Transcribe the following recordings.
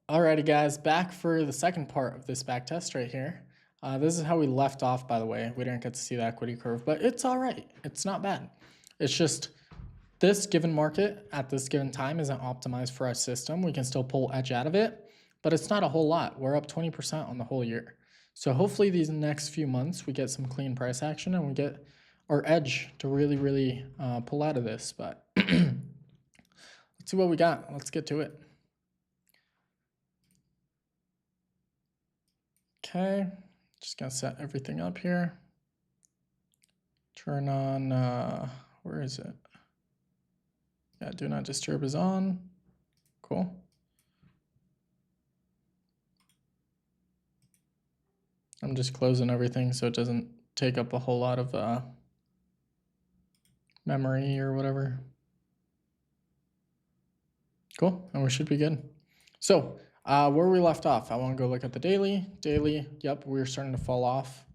Alrighty guys, back for the second part of this back test right here. This is how we left off, by the way. We didn't get to see the equity curve, but it's all right. It's not bad. It's just this given market at this given time isn't optimized for our system. We can still pull edge out of it, but it's not a whole lot. We're up 20% on the whole year. So hopefully these next few months we get some clean price action and we get our edge to really pull out of this. But let's see what we got. Let's get to it. Okay, just gonna set everything up here. Turn on, where is it? Yeah, do not disturb is on. Cool. I'm just closing everything so it doesn't take up a whole lot of memory or whatever. Cool, and we should be good. So where we left off, I want to go look at the daily. Daily, yep, we're starting to fall off.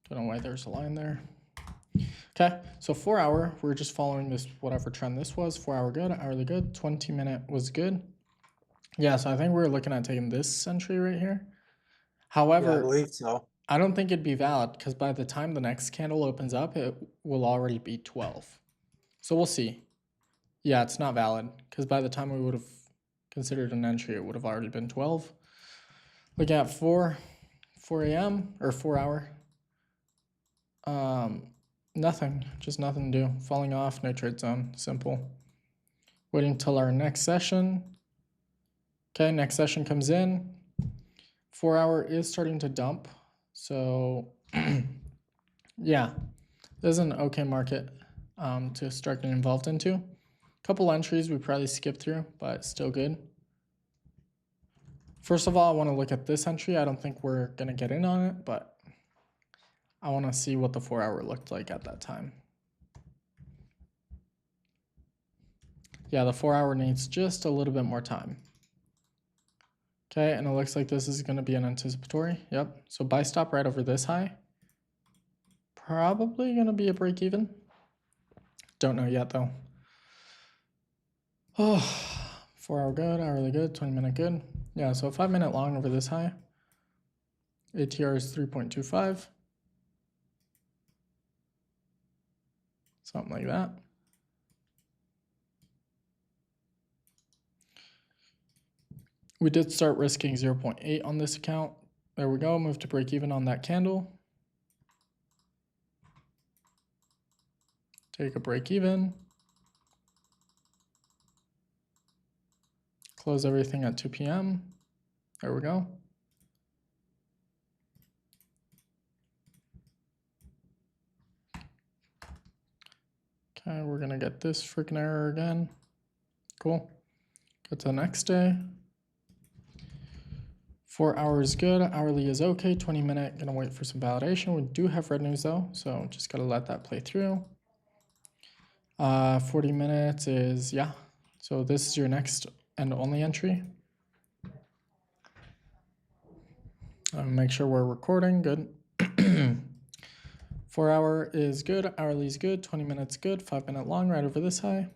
Don't know why there's a line there. Okay, so 4 hour, we're just following this, whatever trend this was. 4 hour good, hourly good, 20-minute was good. Yeah, so I think we're looking at taking this entry right here. However, Yeah, I believe so. I don't think it'd be valid because by the time the next candle opens up, it will already be 12. So we'll see. Yeah, it's not valid because by the time we would have considered an entry, it would have already been 12. Look at 4 a.m. or 4 hour. Nothing, just nothing to do. Falling off, no trade zone, simple. Waiting till our next session. Okay, next session comes in. 4 hour is starting to dump. So yeah, this is an okay market to start getting involved into. A couple entries we probably skip through, but still good. First of all, I want to look at this entry. I don't think we're going to get in on it, but I want to see what the 4 hour looked like at that time. Yeah, the 4 hour needs just a little bit more time. Okay, and it looks like this is going to be an anticipatory. Yep, so buy stop right over this high. Probably going to be a break even. Don't know yet though. Oh, 4 hour good, hourly good, 20-minute good. Yeah, so 5-minute long over this high. ATR is 3.25. Something like that. We did start risking 0.8 on this account. There we go, move to break even on that candle. Take a break even. Close everything at 2 p.m. There we go. Okay, we're gonna get this freaking error again. Cool. Go to the next day. 4 hours good, hourly is okay, 20-minute, gonna wait for some validation. We do have red news though, so just gotta let that play through. 40 minutes is, yeah. So this is your next and only entry. Make sure we're recording, good. 4 hour is good, hourly is good, 20 minutes good, 5-minute long right over this high.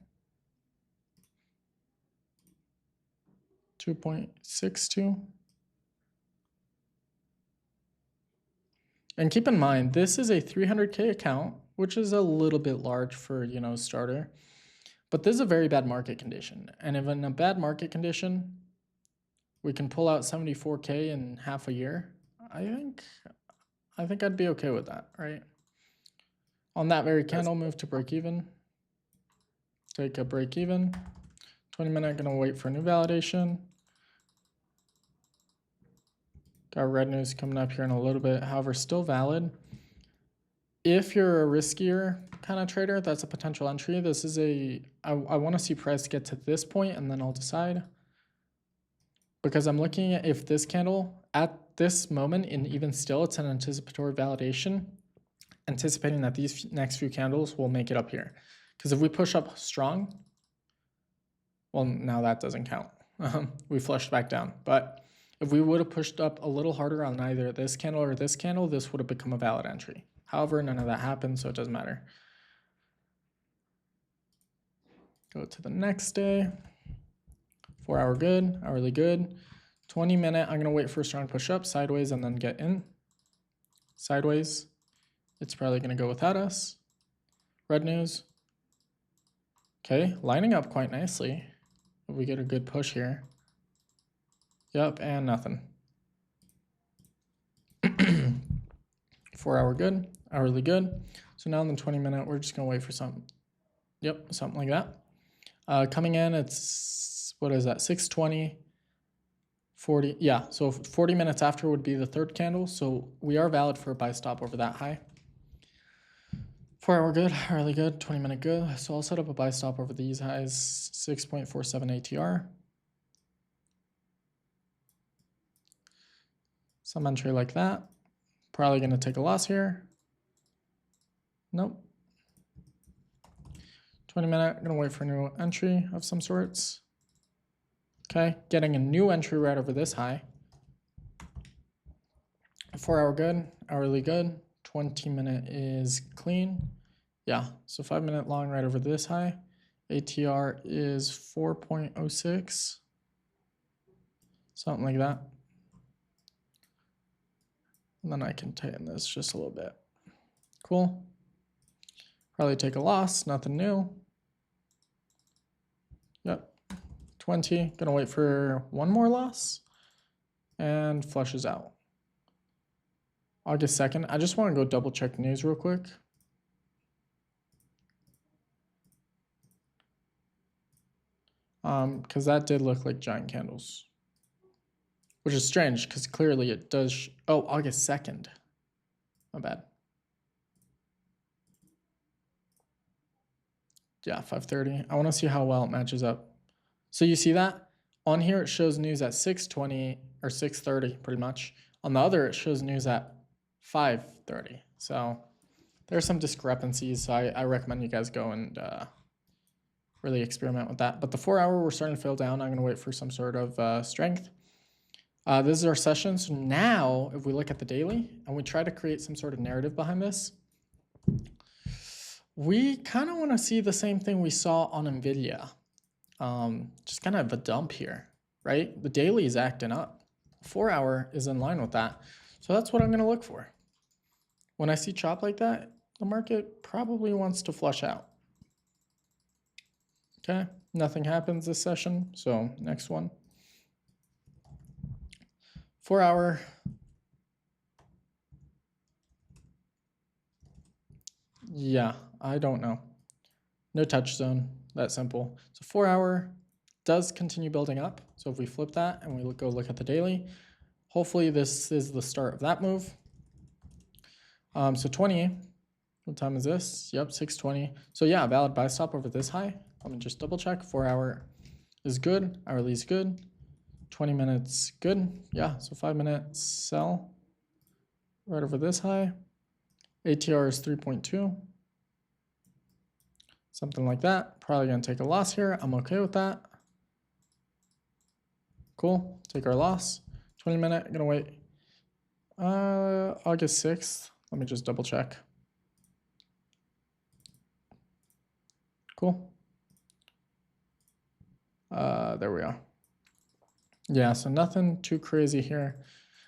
2.62. And keep in mind, this is a 300K account, which is a little bit large for, starter. But this is a very bad market condition. And if in a bad market condition, we can pull out 74K in half a year, I think I'd be okay with that, right? On that very candle, move to break even. Take a break even. 20-minute, gonna wait for new validation. Got red news coming up here in a little bit, however, still valid. If you're a riskier kind of trader, that's a potential entry. This is I want to see price get to this point and then I'll decide. Because I'm looking at if this candle at this moment, and even still, it's an anticipatory validation, anticipating that these next few candles will make it up here. Because if we push up strong, well, now that doesn't count. We flushed back down, but if we would have pushed up a little harder on either this candle or this candle, this would have become a valid entry. However, none of that happened, so it doesn't matter. Go to the next day. 4 hour good, hourly good, 20-minute, I'm going to wait for a strong push up, sideways, and then get in. Sideways. It's probably going to go without us. Red news. Okay, lining up quite nicely. If we get a good push here. Yep, and nothing. 4 hour good, hourly good. So now in the 20-minute, we're just going to wait for something. Yep, something like that. Coming in, it's, what is that, 6:20, 40. Yeah, so 40 minutes after would be the third candle. So we are valid for a buy stop over that high. 4 hour good, hourly good, 20-minute good. So I'll set up a buy stop over these highs, 6.47 ATR. Some entry like that. Probably going to take a loss here. Nope. 20-minute, going to wait for a new entry of some sorts. Okay, getting a new entry right over this high. 4 hour good, hourly good. 20-minute is clean. Yeah, so 5-minute long right over this high. ATR is 4.06. Something like that. And then I can tighten this just a little bit. Cool. Probably take a loss, nothing new. Yep. 20, gonna wait for one more loss. And flushes out. August 2nd. I just want to go double check news real quick. Because that did look like giant candles. Which is strange, because clearly it does. Oh, August 2nd. My bad. Yeah, 5:30. I want to see how well it matches up. So you see that? On here it shows news at 6:20 or 6:30 pretty much. On the other it shows news at 5:30. So there's some discrepancies. So I recommend you guys go and really experiment with that. But the 4 hour, we're starting to fail down. I'm going to wait for some sort of strength. This is our session. So now if we look at the daily and we try to create some sort of narrative behind this, we kind of want to see the same thing we saw on NVIDIA. Just kind of a dump here, right? The daily is acting up. 4 hour is in line with that. So that's what I'm going to look for. When I see chop like that, the market probably wants to flush out. Okay, nothing happens this session. So next one. 4 hour. Yeah, I don't know. No touch zone, that simple. So 4 hour does continue building up. So if we flip that and we go look at the daily, hopefully this is the start of that move. So 20, what time is this? Yep, 6:20. So yeah, valid buy stop over this high. Let me just double check. 4 hour is good, hourly is good. 20 minutes good. Yeah, so 5 minutes sell right over this high. ATR is 3.2. Something like that. Probably going to take a loss here. I'm okay with that. Cool. Take our loss. 20-minute. Going to wait. August 6th. Let me just double check. Cool. There we are. Yeah, so nothing too crazy here.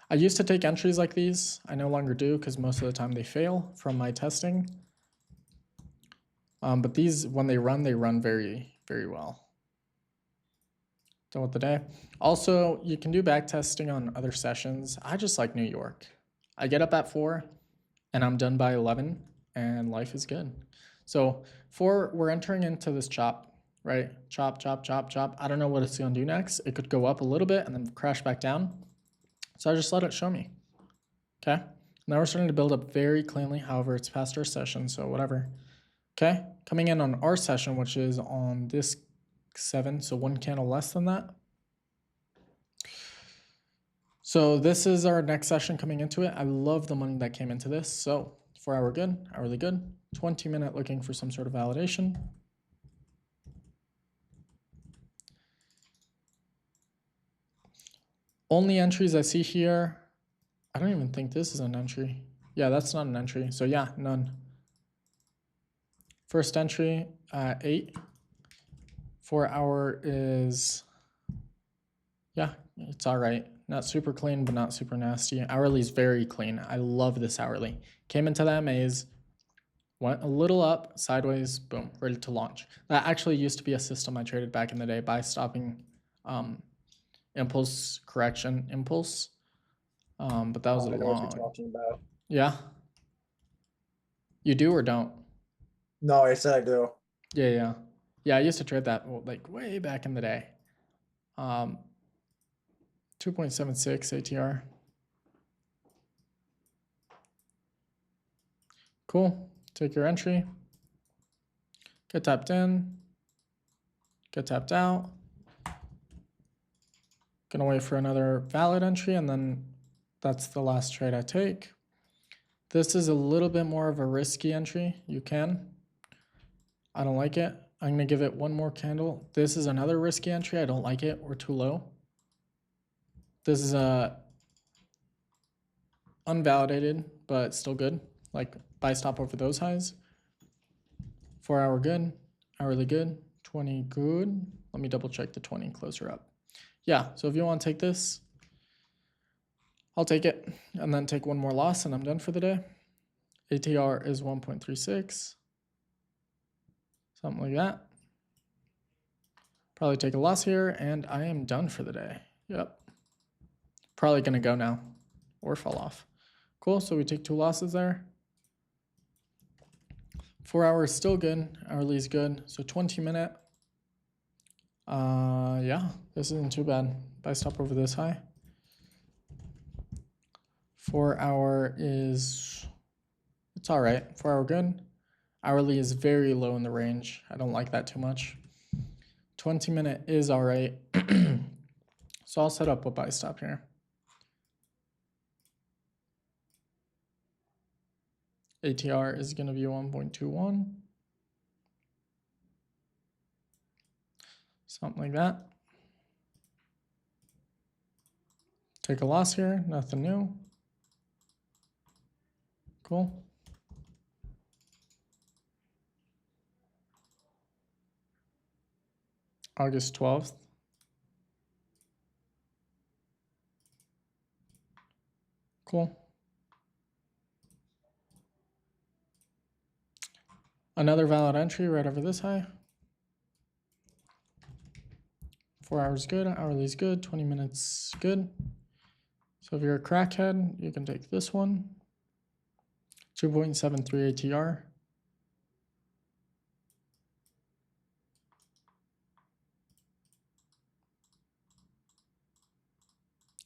I used to take entries like these. I no longer do because most of the time they fail from my testing. But these, when they run very, very well. Done with the day. Also, you can do back testing on other sessions. I just like New York. I get up at 4 and I'm done by 11 and life is good. So 4, we're entering into this chop, right? Chop, chop, chop, chop. I don't know what it's going to do next. It could go up a little bit and then crash back down. So I just let it show me. Okay. Now we're starting to build up very cleanly. However, it's past our session, so whatever. Okay. Coming in on our session, which is on this 7, so 1 candle less than that. So this is our next session coming into it. I love the money that came into this. So 4 hour good, hourly good, 20-minute looking for some sort of validation. Only entries I see here, I don't even think this is an entry. Yeah, that's not an entry. So yeah, none. First entry, 8. 4 hour is, yeah, It's all right. Not super clean, but not super nasty. Hourly is very clean. I love this hourly. Came into that maze, went a little up, sideways, boom, ready to launch. That actually used to be a system I traded back in the day by stopping impulse correction impulse. But that was I a know what you're long. talking about. Yeah. You do or don't? No, I said I do. Yeah. Yeah, I used to trade that like way back in the day. 2.76 ATR. Cool. Take your entry. Get tapped in. Get tapped out. Gonna wait for another valid entry, and then that's the last trade I take. This is a little bit more of a risky entry. You can. I don't like it. I'm gonna give it one more candle. This is another risky entry. I don't like it. We're too low. This is a unvalidated, but still good. Like buy stop over those highs. 4 hour good, hourly good, 20 good. Let me double check the 20 closer up. Yeah, so if you want to take this, I'll take it and then take one more loss and I'm done for the day. ATR is 1.36, something like that. Probably take a loss here and I am done for the day. Yep. Probably gonna go now or fall off. Cool, so we take 2 losses there. 4 hours still good, hourly is good. So 20-minute. Yeah, this isn't too bad. Buy stop over this high. 4 hour is, it's all right. 4 hour good. Hourly is very low in the range. I don't like that too much. 20-minute is all right. So I'll set up a buy stop here. ATR is going to be 1.21. Something like that. Take a loss here, nothing new. Cool. August 12th. Cool. Another valid entry right over this high. 4 hours good, hourly is good, 20 minutes good. So if you're a crackhead, you can take this one. 2.73 ATR.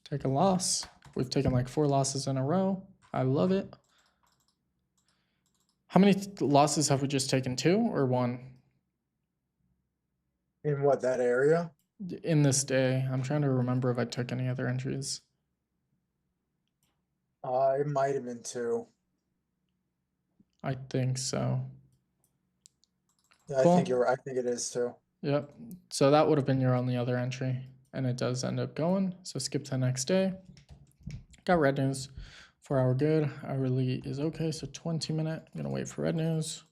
Take a loss. We've taken like 4 losses in a row. I love it. How many losses have we just taken? 2 or 1? In what, that area? In this day. I'm trying to remember if I took any other entries. It might have been 2. I think so. Yeah, Cool. I think it is 2. Yep. So that would have been your only other entry. And it does end up going. So skip to the next day. Got red news. 4 hour good. Hourly is okay. So 20-minute. I'm gonna wait for red news.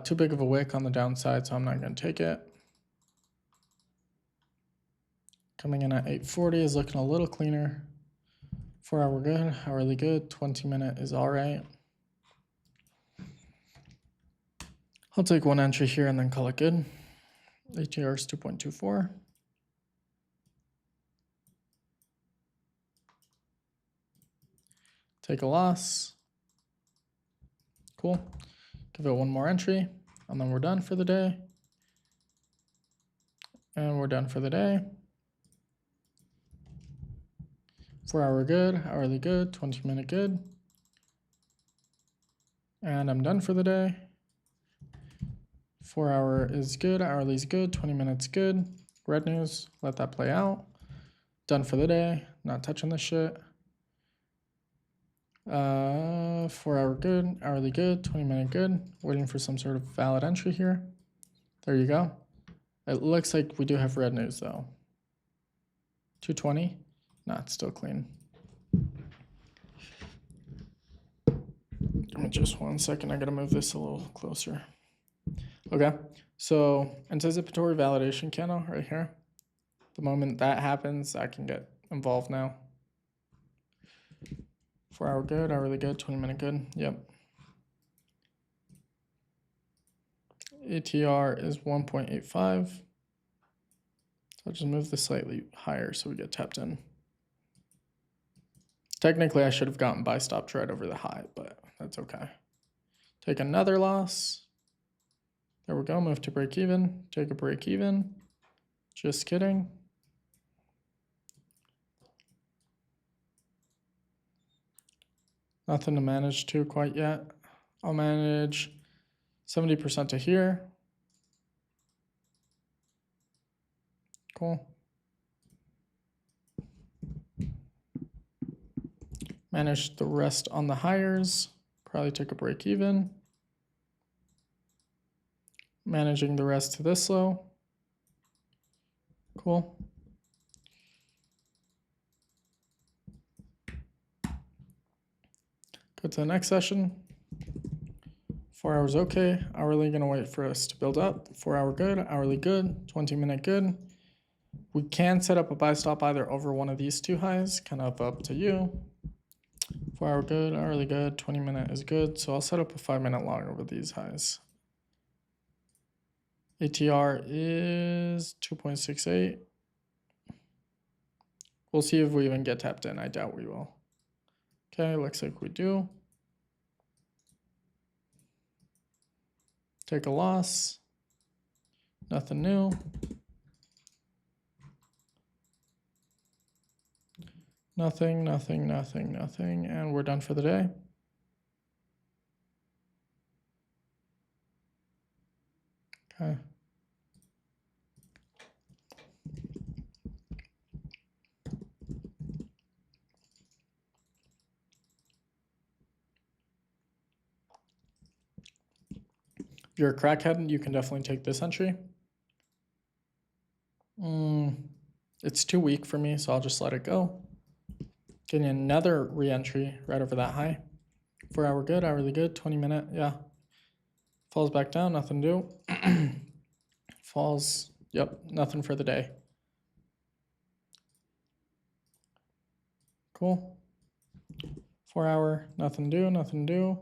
Too big of a wick on the downside, so I'm not gonna take it. Coming in at 840 is looking a little cleaner. 4 hour good, hourly good, 20-minute is all right. I'll take one entry here and then call it good. ATR is 2.24. Take a loss. Cool. Give it one more entry, and then we're done for the day. And we're done for the day. 4 hour good, hourly good, 20-minute good. And I'm done for the day. 4 hour is good, hourly is good, 20 minutes good. Red news, let that play out. Done for the day, not touching this shit. 4 hour good, hourly good, 20-minute good. Waiting for some sort of valid entry here. There you go. It looks like we do have red news though. 220, nah, it's still clean. Give me just 1 second, I gotta move this a little closer. Okay, So anticipatory validation candle right here. The moment that happens, I can get involved now. 4 hour good, hourly good, 20-minute good. Yep. ATR is 1.85. So I'll just move this slightly higher so we get tapped in. Technically, I should have gotten buy stopped right over the high, but that's okay. Take another loss. There we go. Move to break even. Take a break even. Just kidding. Nothing to manage to quite yet. I'll manage 70% to here. Cool. Manage the rest on the hires. Probably take a break even. Managing the rest to this low. Cool. Go to the next session. 4 hours okay. Hourly gonna wait for us to build up. 4 hour good, hourly good, 20-minute good. We can set up a buy stop either over one of these two highs, kind of up to you. 4 hour good, hourly good, 20-minute is good. So I'll set up a 5-minute long over these highs. ATR is 2.68. We'll see if we even get tapped in. I doubt we will. Okay, looks like we do. Take a loss. Nothing new. Nothing, nothing, nothing, nothing. And we're done for the day. Okay. If you're a crackhead, you can definitely take this entry. It's too weak for me, so I'll just let it go. Getting another re-entry right over that high. 4 hour good, hourly good, 20-minute, yeah. Falls back down, nothing to do. Falls, yep, nothing for the day. Cool. 4 hour, nothing to do, nothing to do.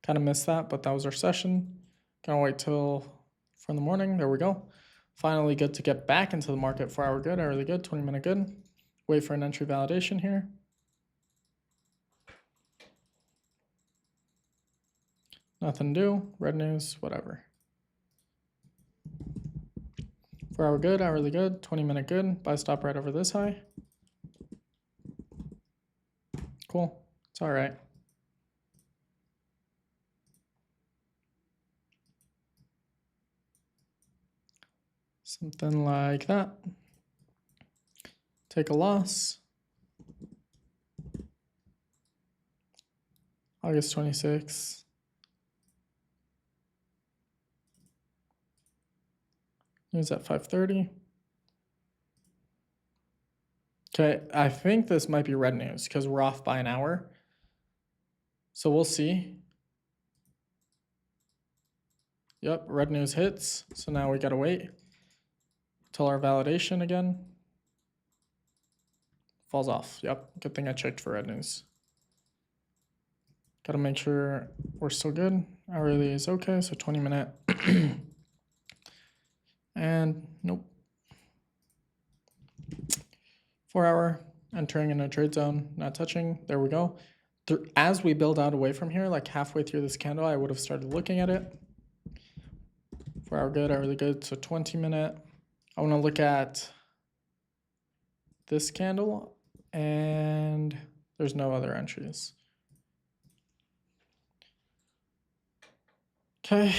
Kind of missed that, but that was our session. Gonna wait till from the morning. There we go. Finally good to get back into the market. 4 hour good, hourly good, 20-minute good. Wait for an entry validation here. Nothing to do. Red news, whatever. 4 hour good, hourly good, 20-minute good. Buy stop right over this high. Cool. It's all right. Something like that. Take a loss. August 26th. News at 5:30. Okay, I think this might be red news because we're off by an hour. So we'll see. Yep, red news hits. So now we gotta wait till our validation again. Falls off. Yep, good thing I checked for red news. Gotta make sure we're still good. Hourly is okay, so 20-minute. And nope. 4 hour, entering in a trade zone, not touching. There we go. As we build out away from here, like halfway through this candle, I would have started looking at it. 4 hour good, hourly good, so 20-minute. I want to look at this candle, and there's no other entries. Okay.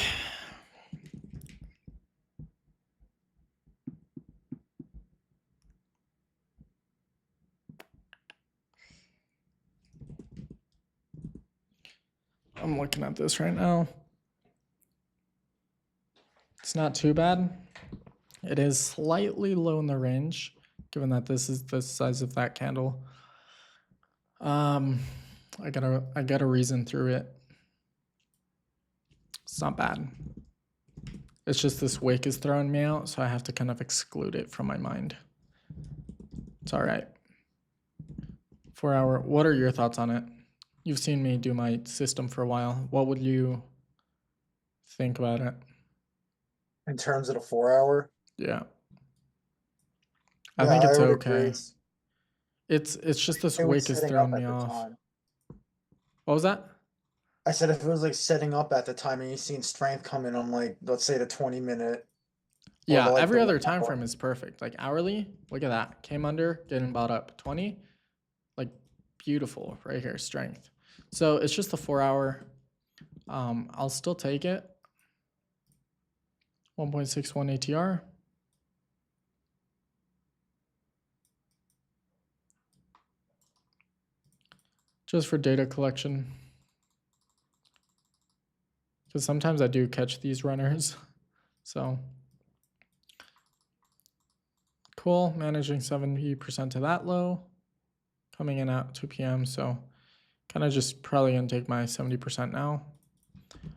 I'm looking at this right now. It's not too bad. It is slightly low in the range, given that this is the size of that candle. I gotta reason through it. It's not bad. It's just this wick is throwing me out, so I have to kind of exclude it from my mind. It's all right. 4 hour, what are your thoughts on it? You've seen me do my system for a while. What would you think about it? In terms of the 4 hour, Yeah. I yeah, think I it's would okay. agree. It's just this It was wick is setting up throwing at me the off. time. What was that? I said if it was like setting up at the time and you seen strength come in on like, let's say the 20-minute or Yeah, every the other 1 time hour. frame is perfect. Like hourly, look at that. Came under, getting bought up. 20, like beautiful right here, strength. So it's just a 4 hour. I'll still take it. 1.61 ATR. Just for data collection. Because sometimes I do catch these runners. So cool, managing 70% to that low. Coming in at 2 p.m. So kind of just probably gonna take my 70% now.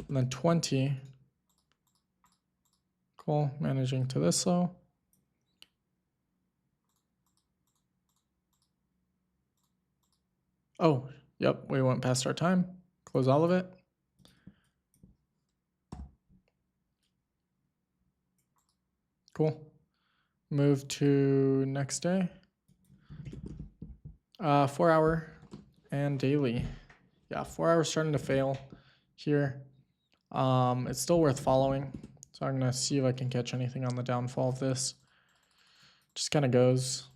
And then 20. Cool, managing to this low. Oh, yep, we went past our time. Close all of it. Cool. Move to next day. 4 hour and daily. Yeah, 4 hours starting to fail here. It's still worth following. So I'm gonna see if I can catch anything on the downfall of this. Just kind of goes.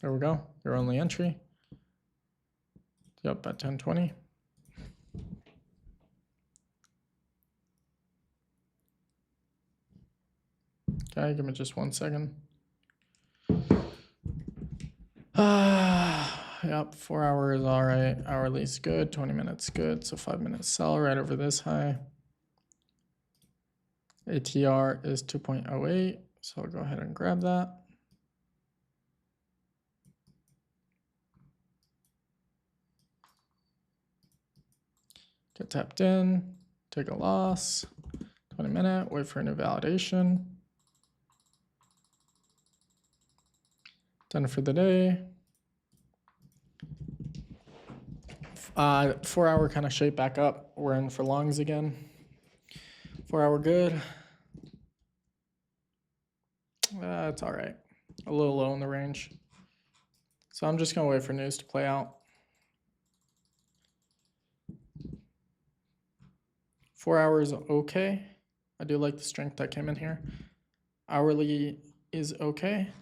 There we go. Your only entry. Yep, at 10:20. Okay, give me just 1 second. Yep, 4 hours, all right. Hourly is good, 20 minutes good. So 5 minutes sell right over this high. ATR is 2.08. So I'll go ahead and grab that. Get tapped in, take a loss, 20 minute, wait for a new validation. Done for the day. 4 hour kind of shape back up. We're in for longs again. 4 hour good. It's all right. A little low in the range. So I'm just gonna wait for news to play out. 4 hours, okay. I do like the strength that came in here. Hourly is okay.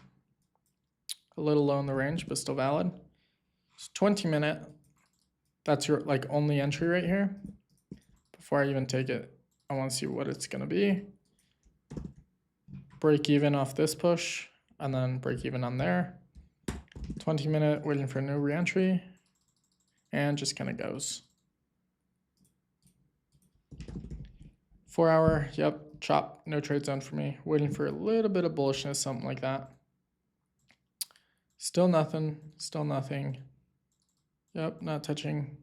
A little low in the range, but still valid. So 20 minute, that's your like only entry right here. Before I even take it, I want to see what it's gonna be. Break even off this push, and then break even on there. 20 minute, waiting for a new reentry, and just kind of goes. 4 hour, yep, chop, no trade zone for me. Waiting for a little bit of bullishness, something like that. Still nothing, still nothing. Yep, not touching.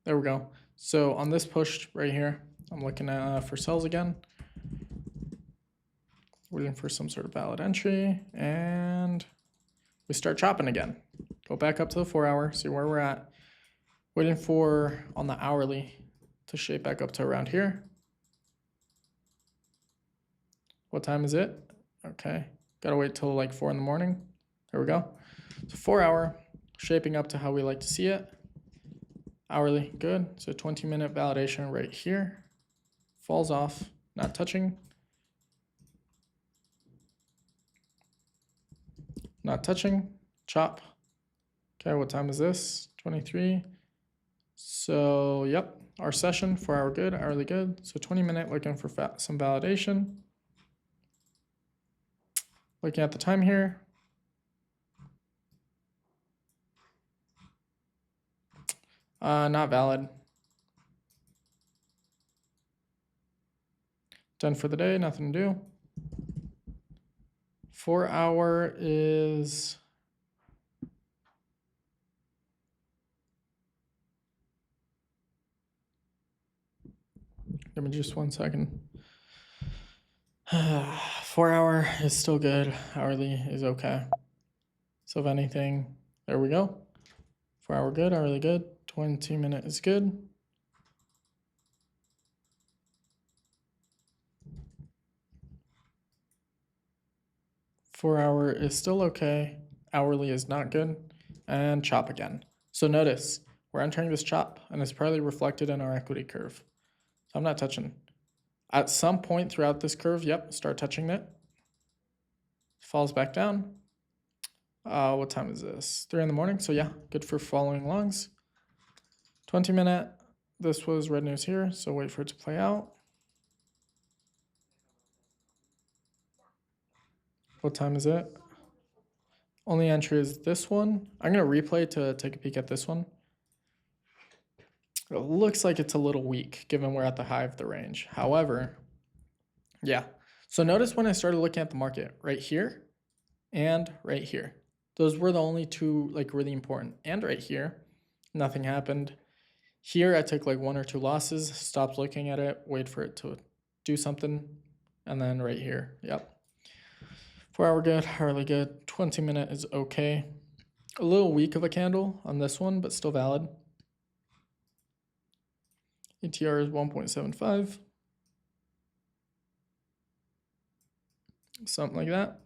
There we go. So on this push right here, I'm looking at for sells again. Waiting for some sort of valid entry, and we start chopping again. Go back up to the 4 hour, see where we're at. Waiting for on the hourly to shape back up to around here. What time is it? Okay, gotta wait till like 4 in the morning. There we go. So 4 hour, shaping up to how we like to see it. Hourly, good. So 20 minute validation right here. Falls off, not touching. Not touching, chop. Okay, what time is this? 23. So, yep, our session, 4 hour good, hourly good. So 20 minute, looking for some validation. Looking at the time here. Not valid. Done for the day, nothing to do. 4 hour is Give me just 1 second. 4 hour is still good. Hourly is okay. So if anything, there we go. 4 hour good, hourly good. 20-minute is good. Four-hour is still okay. Hourly is not good. And chop again. So notice, we're entering this chop, and it's probably reflected in our equity curve. So I'm not touching. At some point throughout this curve, yep, start touching it. Falls back down. What time is this? 3 in the morning. So yeah, good for following longs. 20-minute. This was red news here, so wait for it to play out. What time is it? Only entry is this one. I'm going to replay to take a peek at this one. It looks like it's a little weak given we're at the high of the range. However, yeah. So notice when I started looking at the market right here and right here. Those were the only two like really important. And right here, nothing happened. Here I took like 1 or 2 losses, stopped looking at it, wait for it to do something. And then right here, yep. 4 hour good, hourly good, 20-minute is okay. A little weak of a candle on this one, but still valid. ATR is 1.75. Something like that.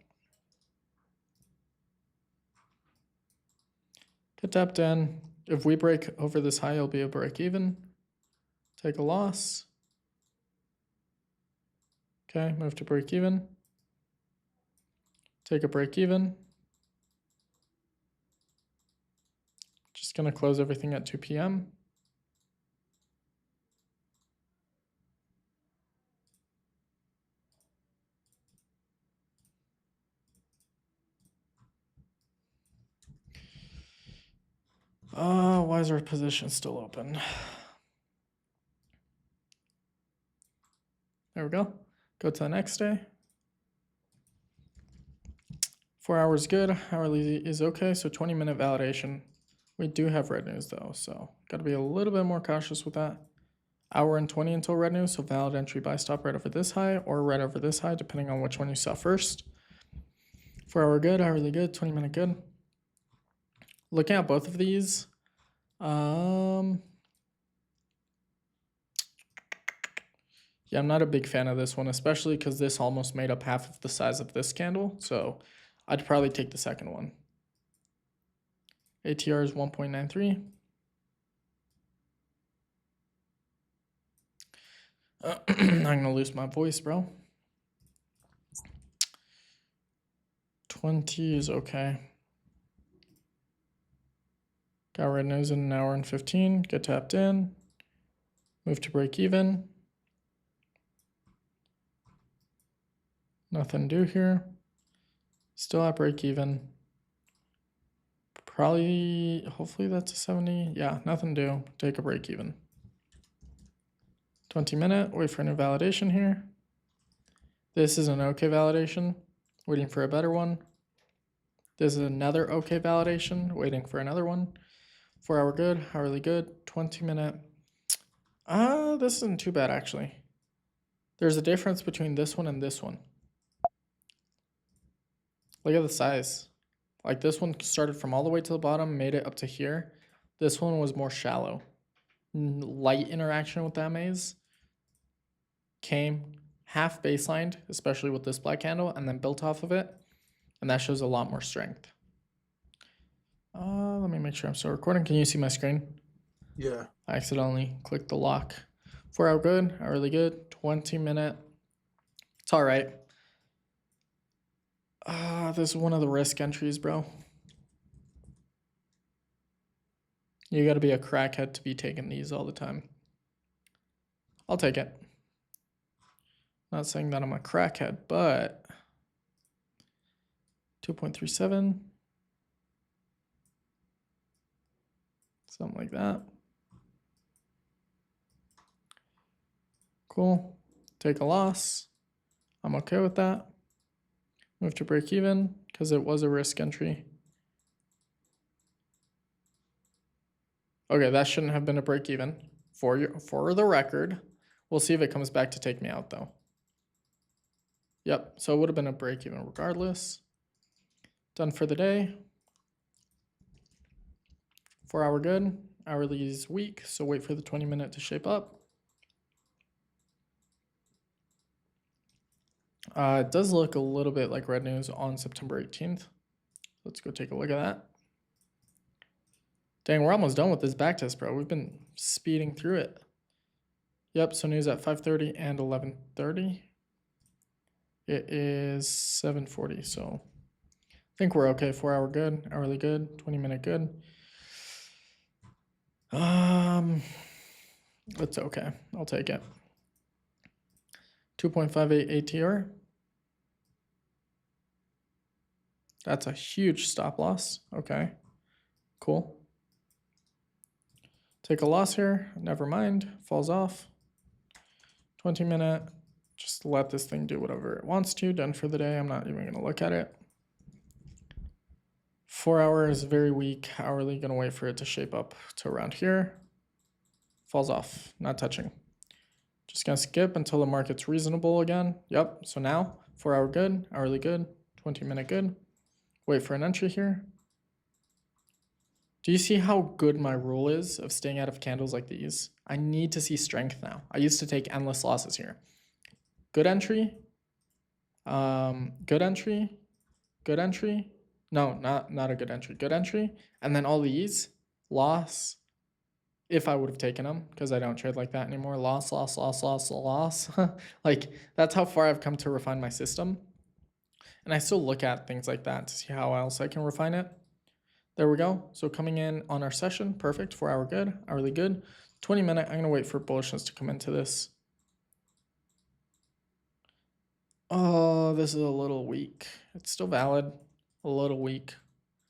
Get tapped in. If we break over this high, it'll be a break even. Take a loss. Okay, move to break even. Take a break even. Just gonna close everything at 2 p.m. Why is our position still open? There we go. Go to the next day. 4 hours good, hourly is okay, so 20-minute validation. We do have red news though, so gotta be a little bit more cautious with that. Hour and 20 until red news, so valid entry buy stop right over this high or right over this high, depending on which one you saw first. 4 hour good, hourly good, 20-minute good. Looking at both of these, yeah, I'm not a big fan of this one, especially because this almost made up half of the size of this candle, so I'd probably take the second one. ATR is 1.93. I'm gonna lose my voice, bro. 20 is okay. Got red news in 1 hour and 15. Get tapped in. Move to break even. Nothing to do here. Still at break even. Probably, hopefully that's a 70. Yeah, nothing to do. Take a break even. 20-minute. Wait for a new validation here. This is an okay validation. Waiting for a better one. This is another okay validation. Waiting for another one. 4 hour good, hourly good, 20-minute. This isn't too bad actually. There's a difference between this one and this one. Look at the size. Like this one started from all the way to the bottom, made it up to here. This one was more shallow. Light interaction with that maze. Came half baselined, especially with this black candle, and then built off of it. And that shows a lot more strength. Let me make sure I'm still recording. Can you see my screen? Yeah. I accidentally clicked the lock. 4 hour good, hourly good, 20-minute. It's all right. This is one of the risk entries, bro. You gotta be a crackhead to be taking these all the time. I'll take it. Not saying that I'm a crackhead, but 2.37. Something like that. Cool. Take a loss. I'm okay with that. Move to break even because it was a risk entry. Okay, that shouldn't have been a break even. For the record, We'll see if it comes back to take me out though. Yep, so it would have been a break even regardless. Done for the day. 4 hour good. Hourly is weak, so wait for the 20-minute to shape up. It does look a little bit like red news on September 18th. Let's go take a look at that. Dang, we're almost done with this backtest, bro. We've been speeding through it. Yep, so news at 5:30 and 11:30. It is 7:40, so I think we're okay. 4 hour good, hourly good, 20-minute good. It's okay. I'll take it. 2.58 ATR. That's a huge stop loss. Okay, cool. Take a loss here. Never mind. Falls off. 20-minute. Just let this thing do whatever it wants to. Done for the day. I'm not even going to look at it. 4 hours, very weak. Hourly, going to wait for it to shape up to around here. Falls off. Not touching. Just going to skip until the market's reasonable again. Yep. So now 4 hour good, hourly good, 20-minute good. Wait for an entry here. Do you see how good my rule is of staying out of candles like these? I need to see strength now. I used to take endless losses here. Good entry. Good entry. Good entry. No, not a good entry. Good entry. And then all these. Loss. If I would have taken them, because I don't trade like that anymore. Loss, loss, loss, loss, loss. Like, that's how far I've come to refine my system. And I still look at things like that to see how else I can refine it. There we go. So coming in on our session, perfect. 4 hour good, hourly good. 20-minute, I'm going to wait for bullishness to come into this. Oh, this is a little weak. It's still valid. A little weak.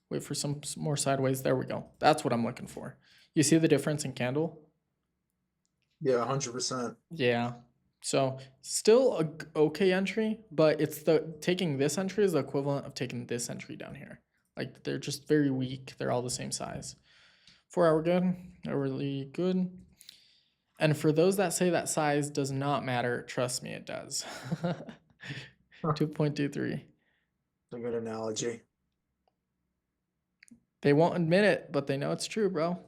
Wait for some more sideways. There we go. That's what I'm looking for. You see the difference in candle? Yeah, 100%. Yeah. So still a okay entry, but it's taking this entry is the equivalent of taking this entry down here. Like, they're just very weak. They're all the same size. 4 hour good, hourly good. And for those that say that size does not matter, trust me, it does. 2.23. A good analogy. They won't admit it, but they know it's true, bro.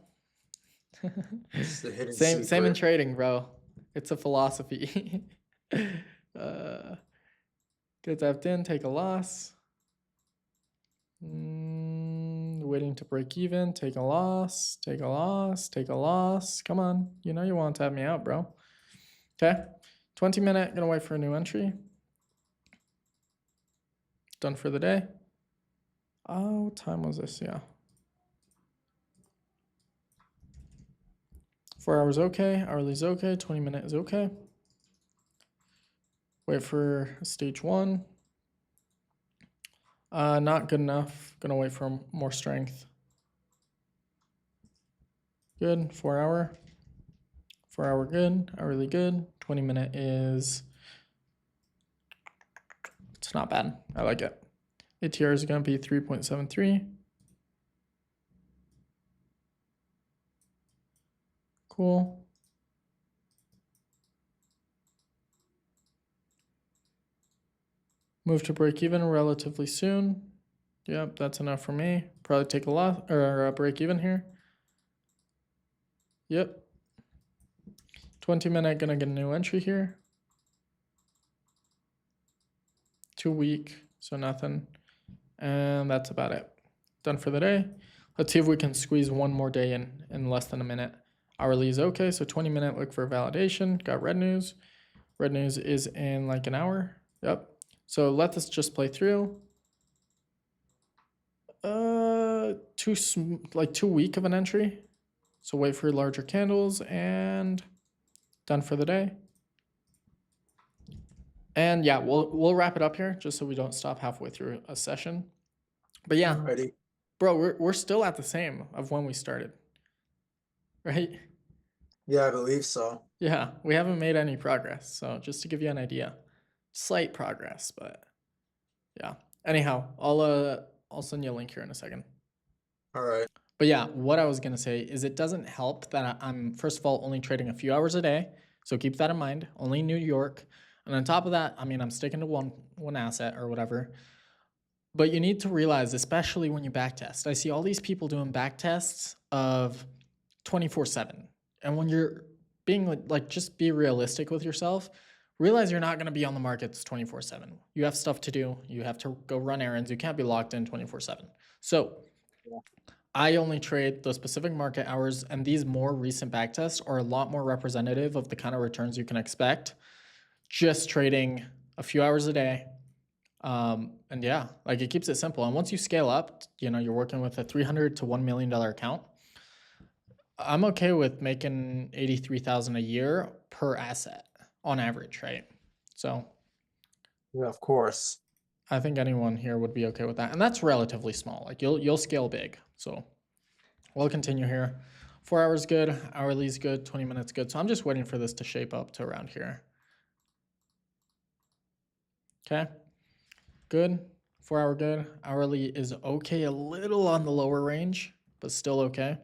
It's the hidden Same in secret. trading, bro. It's a philosophy. Get tapped in, take a loss. Waiting to break even, take a loss, take a loss, take a loss. Come on, you know you want to tap me out, bro. Okay, 20-minute, gonna wait for a new entry. Done for the day. Oh, what time was this? Yeah. 4 hours okay, hourly's okay, 20-minute is okay. Wait for stage 1. Not good enough. Gonna wait for more strength. Good. 4 hour. 4 hour good. Hourly good. 20-minute is. It's not bad. I like it. ATR is gonna be 3.73. Cool. Move to break even relatively soon. Yep, that's enough for me. Probably take a loss or a break even here. Yep. 20-minute, gonna get a new entry here. Too weak, so nothing. And that's about it. Done for the day. Let's see if we can squeeze one more day in less than a minute. Hourly is okay, so 20-minute, look for validation. Got red news. Red news is in like an hour. Yep. So let this just play through. Too weak of an entry. So wait for larger candles and done for the day. And yeah, we'll wrap it up here just so we don't stop halfway through a session. But yeah, Alrighty. bro, we're still at the same of when we started, right? Yeah, I believe so. Yeah, we haven't made any progress. So just to give you an idea, slight progress, but yeah. Anyhow, I'll send you a link here in a second. All right. But yeah, what I was gonna say is it doesn't help that I'm first of all only trading a few hours a day. So keep that in mind, only New York. And on top of that, I mean, I'm sticking to one asset or whatever. But you need to realize, especially when you backtest, I see all these people doing backtests of 24/7. And when you're being like just be realistic with yourself, realize you're not going to be on the markets 24/7. You have stuff to do. You have to go run errands. You can't be locked in 24/7. So I only trade those specific market hours, and these more recent backtests are a lot more representative of the kind of returns you can expect just trading a few hours a day. And yeah, like it keeps it simple. And once you scale up, you're working with a $300 to $1 million account. I'm okay with making 83,000 a year per asset on average, right? So Yeah, of course. I think anyone here would be okay with that, and that's relatively small. Like you'll scale big. So we'll continue here. 4 hours good, hourly's good, 20 minutes good. So I'm just waiting for this to shape up to around here. Okay, good. 4 hour good. Hourly is okay, a little on the lower range, but still okay.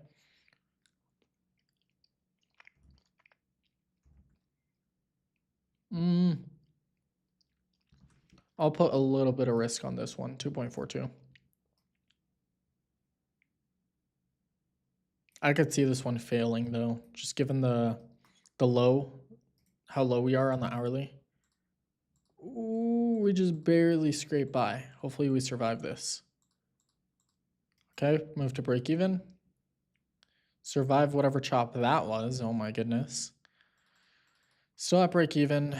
I'll put a little bit of risk on this one, 2.42. I could see this one failing though, just given the low, how low we are on the hourly. Ooh, we just barely scrape by. Hopefully we survive this. Okay, move to break even. Survive whatever chop that was. Oh my goodness. Still at break even.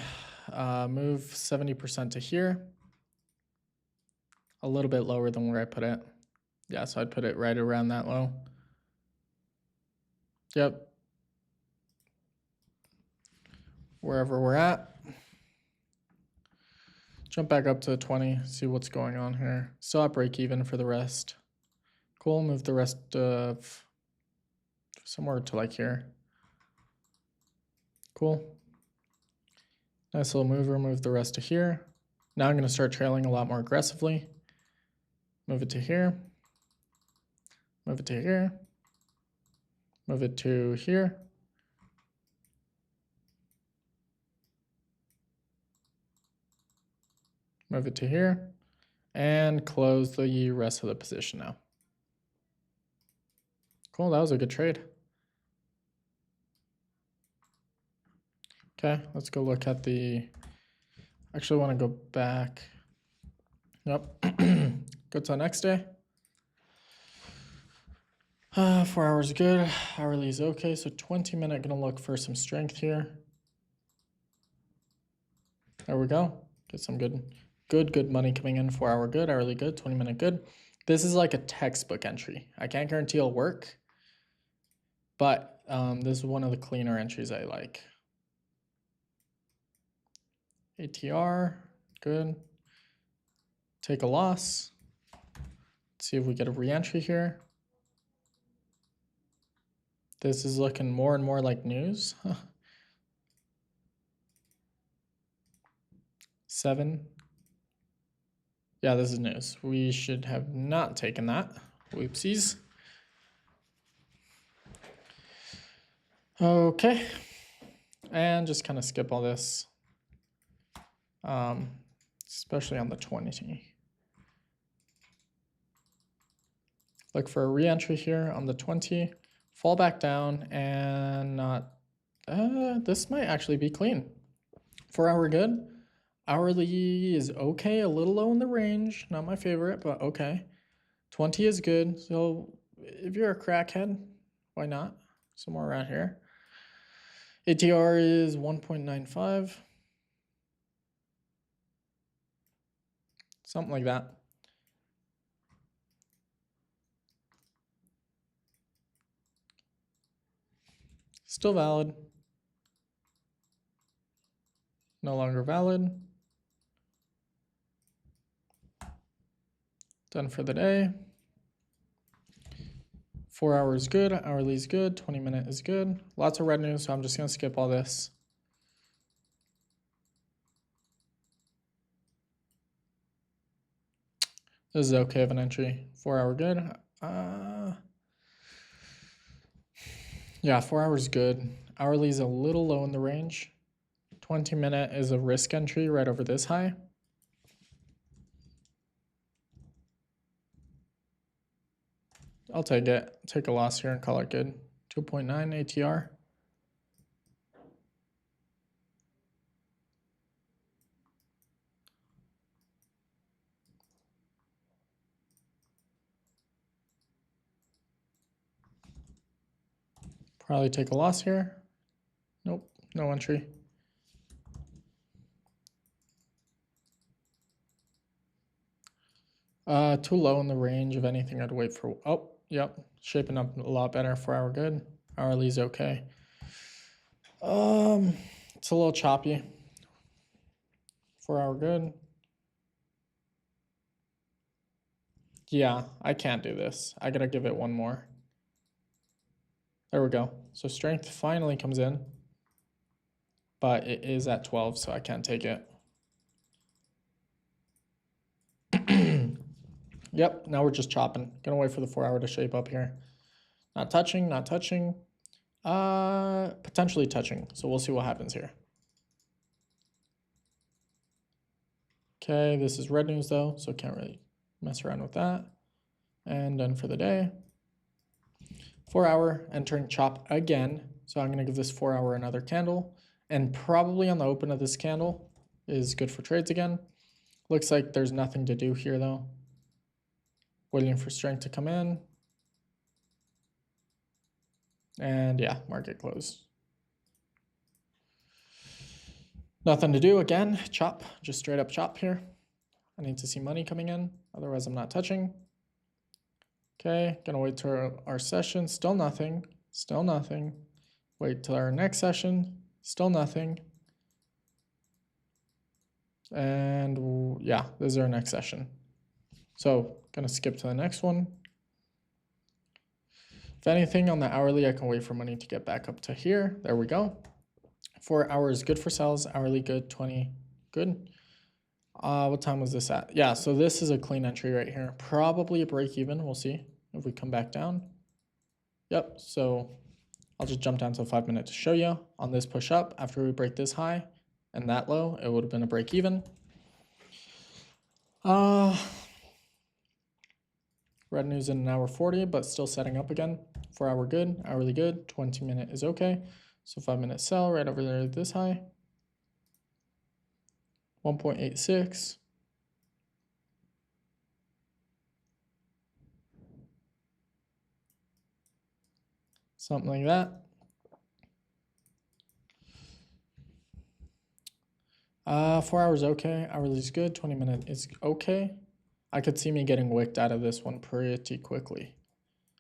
Move 70% to here. A little bit lower than where I put it. Yeah, so I'd put it right around that low. Yep. Wherever we're at. Jump back up to 20, see what's going on here. Still at break even for the rest. Cool, move the rest of somewhere to like here. Cool. Nice little mover, move the rest to here. Now I'm gonna start trailing a lot more aggressively. Move it to here. Move it to here. Move it to here. Move it to here. And close the rest of the position now. Cool, that was a good trade. Okay, let's go look at the, actually want to go back. Yep, go to the next day. 4 hours good, hourly is okay, so 20-minute gonna look for some strength here. There we go, get some good money coming in. 4 hour good, hourly good, 20-minute good. This is like a textbook entry. I can't guarantee it'll work, but this is one of the cleaner entries I like. ATR, good. Take a loss. Let's see if we get a re-entry here. This is looking more and more like news. 7. Yeah, this is news. We should have not taken that. Whoopsies. Okay. And just kind of skip all this. Especially on the 20. Look for a re-entry here on the 20. Fall back down and not, this might actually be clean. 4 hour good. Hourly is okay, a little low in the range. Not my favorite, but okay. 20 is good. So if you're a crackhead, why not? Somewhere around here. ATR is 1.95. Something like that. Still valid. No longer valid. Done for the day. 4 hours good, hourly is good, 20-minute is good. Lots of red news, so I'm just gonna skip all this. This is okay of an entry. 4 hour good. Yeah, 4 hours good. Hourly is a little low in the range. 20-minute is a risk entry right over this high. I'll take it. Take a loss here and call it good. 2.9 ATR. Probably take a loss here. Nope, no entry. Too low in the range. Of anything, I'd wait for. Oh, yep, shaping up a lot better. 4 hour good. Hourly's okay. It's a little choppy. 4 hour good. Yeah, I can't do this. I gotta give it one more. There we go. So strength finally comes in, but it is at 12, so I can't take it. Yep, now we're just chopping. Gonna wait for the 4 hour to shape up here. Not touching, not touching. Potentially touching. So we'll see what happens here. Okay, this is red news though, so can't really mess around with that. And done for the day. 4 hour, entering chop again. So I'm gonna give this 4 hour another candle. And probably on the open of this candle is good for trades again. Looks like there's nothing to do here though. Waiting for strength to come in. And yeah, market close. Nothing to do again, chop, just straight up chop here. I need to see money coming in, otherwise I'm not touching. Okay, gonna wait till our session, still nothing, still nothing. Wait till our next session, still nothing. And yeah, this is our next session. So gonna skip to the next one. If anything on the hourly, I can wait for money to get back up to here. There we go. 4 hours good for sales, hourly good, 20 good. What time was this at? Yeah, so this is a clean entry right here. Probably a break even. We'll see if we come back down. Yep, so I'll just jump down to 5 minutes to show you. On this push up, after we break this high and that low, it would have been a break even. Red news in an hour 40, but still setting up again. 4 hour good, hourly good, 20-minute is okay. So 5 minute sell right over there, this high. 1.86. Something like that. 4 hours okay, hourly is good, 20-minute is okay. I could see me getting wicked out of this one pretty quickly.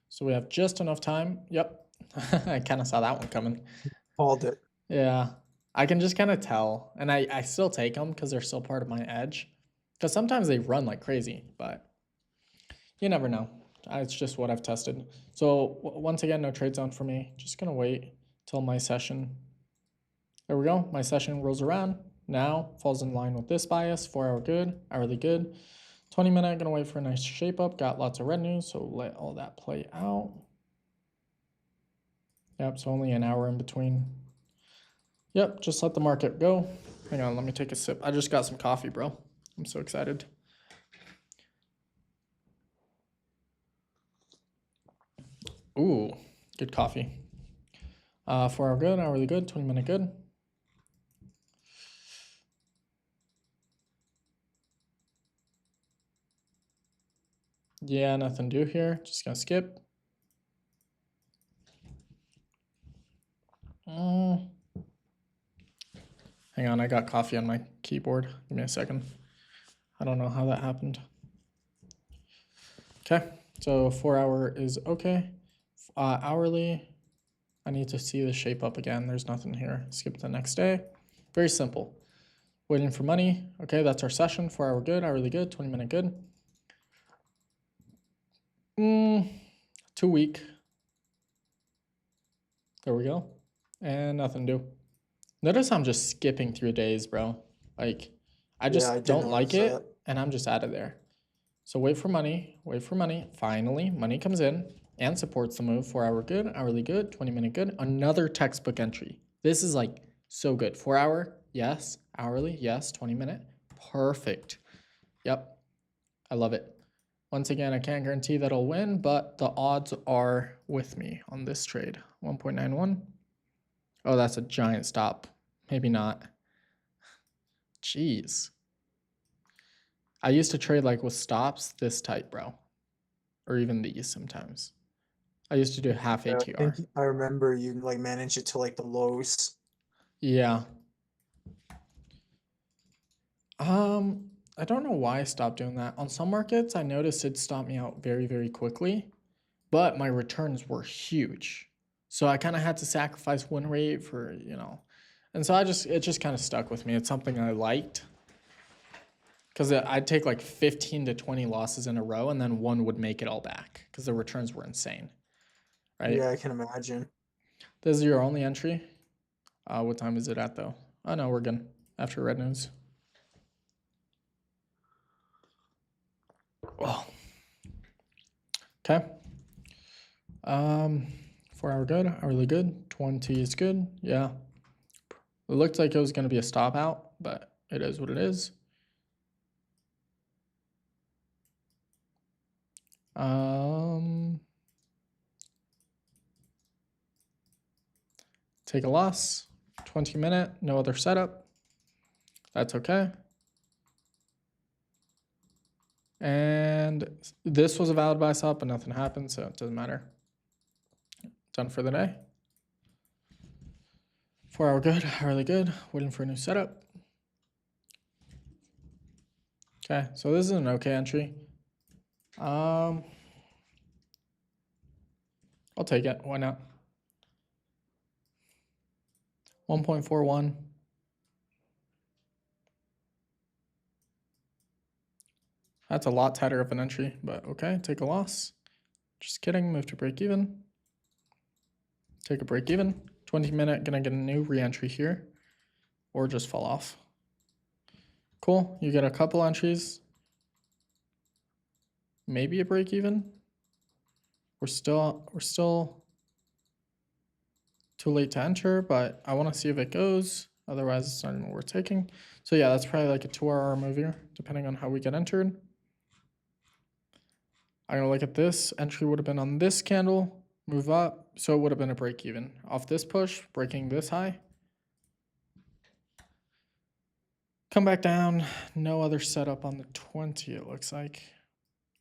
So we have just enough time. Yep, I kind of saw that one coming. Called it. Yeah, I can just kind of tell. And I still take them because they're still part of my edge. Because sometimes they run like crazy, but you never know. It's just what I've tested. So once again, no trade zone for me. Just gonna wait till my session. There we go. My session rolls around. Now falls in line with this bias. 4 hour good, hourly good. 20-minute, gonna wait for a nice shape up. Got lots of red news, so let all that play out. Yep, so only an hour in between. Yep, just let the market go. Hang on, let me take a sip. I just got some coffee, bro. I'm so excited. Ooh, good coffee. 4 hour good, hourly good, 20-minute good. Yeah, nothing to do here. Just gonna skip. Hang on, I got coffee on my keyboard. Give me a second. I don't know how that happened. Okay, so 4 hour is okay. Hourly, I need to see the shape up again. There's nothing here. Skip to the next day. Very simple. Waiting for money. Okay, that's our session. 4 hour good, hourly good, 20-minute good. 2 week. There we go. And nothing to do. Notice I'm just skipping through days, bro. Like, I just don't like it, and I'm just out of there. So wait for money, wait for money. Finally, money comes in. and supports the move. 4 hour good, hourly good, 20-minute good. Another textbook entry. This is like so good. 4 hour, yes. Hourly, yes. 20-minute, perfect. Yep, I love it. Once again, I can't guarantee that I'll win, but the odds are with me on this trade. 1.91. Oh, that's a giant stop. Maybe not. Jeez. I used to trade like with stops this tight, bro. Or even these sometimes. I used to do half Yeah, I ATR. think I remember you like managed it to like the lows. Yeah. I don't know why I stopped doing that. On some markets, I noticed it stopped me out very, very quickly, but my returns were huge. So I kind of had to sacrifice win rate for, and so it just kind of stuck with me. It's something I liked because I'd take like 15 to 20 losses in a row and then one would make it all back because the returns were insane, right? Yeah, I can imagine. This is your only entry. What time is it at though? Oh no, we're good after red news. Oh. Okay. 4 hour good, hourly good, 20 is good. Yeah. It looked like it was going to be a stop out, but it is what it is. Take a loss, 20-minute, no other setup. That's okay. And this was a valid buy stop, but nothing happened, so it doesn't matter. Done for the day. 4 hour good, hourly good, waiting for a new setup. Okay, so this is an okay entry. I'll take it. Why not? 1.41. That's a lot tighter of an entry, but okay, take a loss. Just kidding, move to break even. Take a break even. 20-minute, gonna get a new re-entry here, or just fall off. Cool, you get a couple entries. Maybe a break even. We're still too late to enter, but I want to see if it goes. Otherwise, it's not even worth taking. So yeah, that's probably like a 2-hour move here, depending on how we get entered. I'm gonna look at this. Entry would have been on this candle, move up, so it would have been a break even. Off this push, breaking this high. Come back down, no other setup on the 20, it looks like.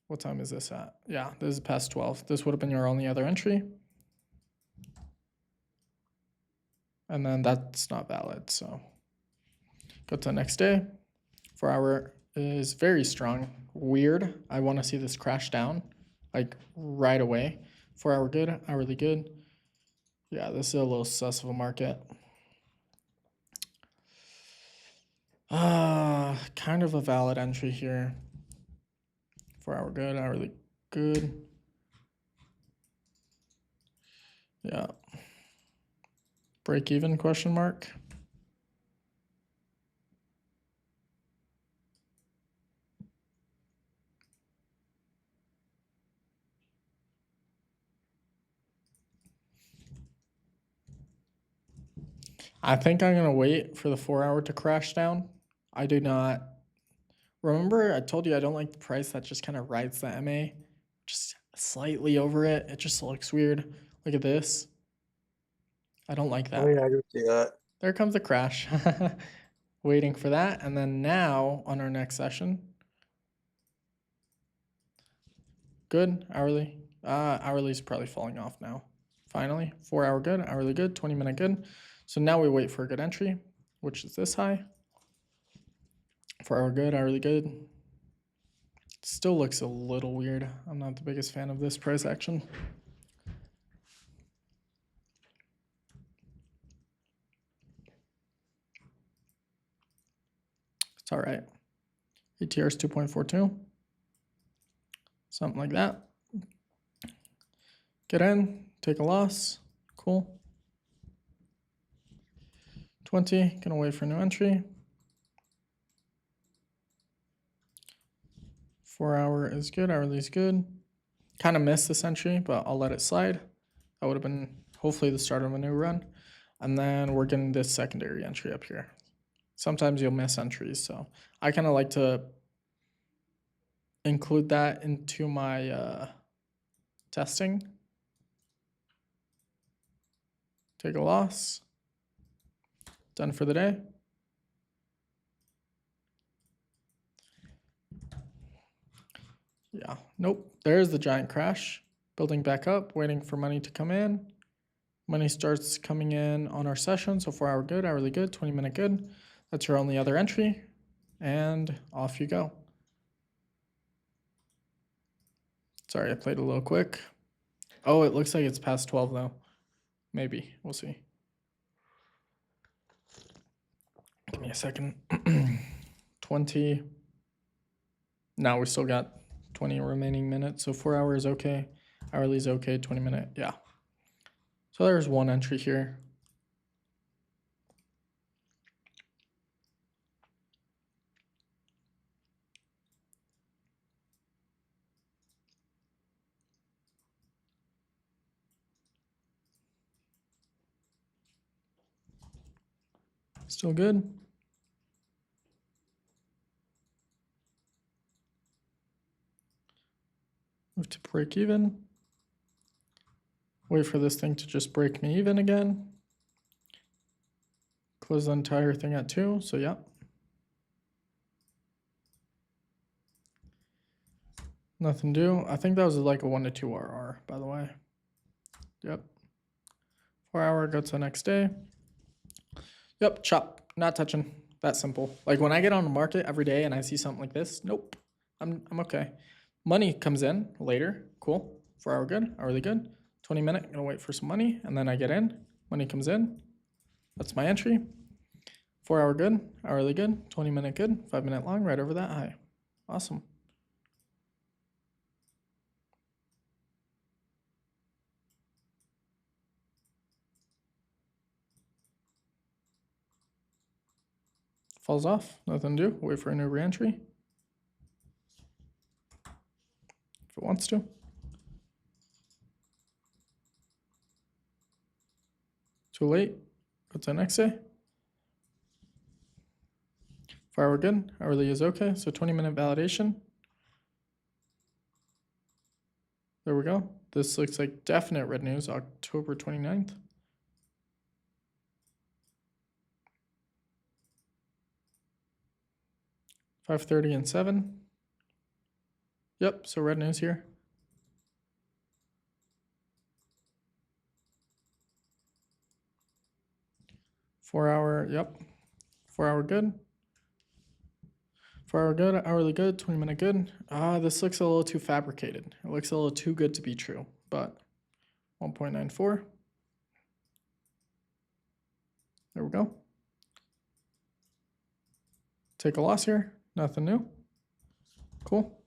What time is this at? Yeah, this is past 12. This would have been your only other entry. And then that's not valid, so go to the next day. 4 hour is very strong. Weird. I want to see this crash down like right away. 4 hour good, hourly good. Yeah, this is a little sus of a market. Kind of a valid entry here. 4 hour good, hourly good. Yeah. Break even question mark. I think I'm gonna wait for the 4 hour to crash down. I do not remember I told you I don't like the price that just kind of rides the MA just slightly over it. It just looks weird. Look at this. I don't like that. Oh yeah, I do see that. There comes a crash. Waiting for that. And then now on our next session. Good, hourly. Hourly is probably falling off now. Finally, 4 hour good, hourly good, 20-minute good. So now we wait for a good entry, which is this high. 4 hour good, hourly good. Still looks a little weird. I'm not the biggest fan of this price action. It's all right. ATR is 2.42. Something like that. Get in, take a loss. Cool. 20, gonna wait for a new entry. 4 hour is good, hourly is good. Kind of missed this entry, but I'll let it slide. That would have been hopefully the start of a new run. And then we're getting this secondary entry up here. Sometimes you'll miss entries, so I kind of like to include that into my testing. Take a loss. Done for the day. Yeah, nope. There's the giant crash. Building back up, waiting for money to come in. Money starts coming in on our session. So 4 hour good, hourly good, 20-minute good. That's your only other entry. And off you go. Sorry, I played a little quick. Oh, it looks like it's past 12 though. Maybe, we'll see. Give me a second. 20. Now we still got 20 remaining minutes. So 4 hours okay. Hourly is okay, 20-minute, yeah. So there's one entry here. Still good. Move to break even. Wait for this thing to just break me even again. Close the entire thing at 2, so yeah. Nothing to do. I think that was like a 1 to 2 RR, by the way. Yep. 4 hour, go to the next day. Yep, chop, not touching. That simple. Like when I get on the market every day and I see something like this, nope, I'm okay. Money comes in later, cool. 4 hour good, hourly good. 20-minute, gonna wait for some money, and then I get in. Money comes in. That's my entry. 4 hour good, hourly good, 20-minute good, 5-minute long, right over that high. Awesome. Falls off, nothing to do. Wait for a new reentry. If it wants to. Too late. Go to the next day. 4 hour good, hourly is okay. So 20-minute validation. There we go. This looks like definite red news, October 29th. $5.30 and 7. Yep, so red news here. Four hour, yep. 4 hour good. 4 hour good, hourly good, 20-minute good. This looks a little too fabricated. It looks a little too good to be true, but 1.94. There we go. Take a loss here. Nothing new. Cool.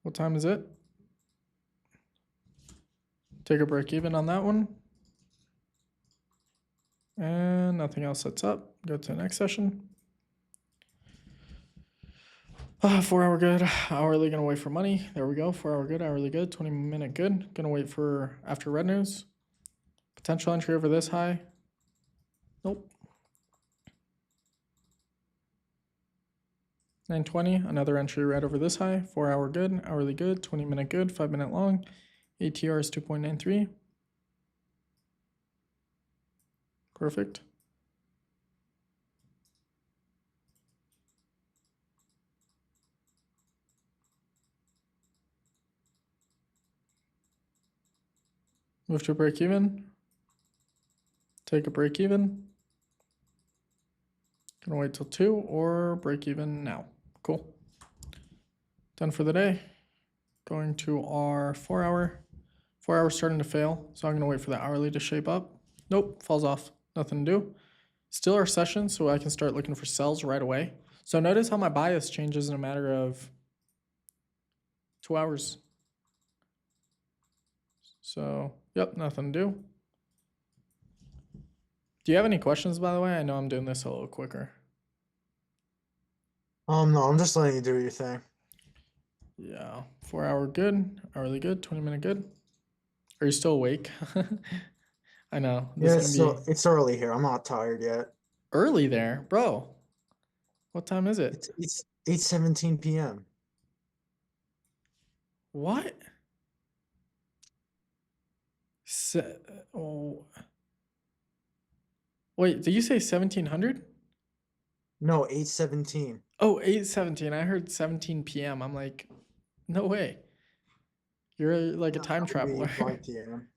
What time is it? Take a break even on that one. And nothing else sets up. Go to the next session. 4 hour good, hourly gonna wait for money. There we go. 4 hour good, hourly good, 20-minute good. Gonna wait for after red news. Potential entry over this high. Nope. 920, another entry right over this high. 4 hour good, hourly good, 20-minute good, 5-minute long. ATR is 2.93. Perfect. Move to break even. Take a break even. Gonna wait till 2 or break even now. Cool. Done for the day. Going to our 4 hour. 4 hours starting to fail, so I'm gonna wait for the hourly to shape up. Nope, falls off. Nothing to do. Still our session, so I can start looking for sells right away. So notice how my bias changes in a matter of 2 hours. So, yep, nothing to do. Do you have any questions, by the way? I know I'm doing this a little quicker. No, I'm just letting you do your thing. Yeah, 4-hour good, hourly good, 20-minute good. Are you still awake? I know this Yeah, is gonna be it's early here. I'm not tired yet. early there, bro. What time is it? It's 8:17 p.m. What? Se- oh, wait, did you say 1700? No, 8:17. Oh, 8:17. I heard 17 p.m. I'm like, no way. You're like a No, time that would be traveler. 5 p.m.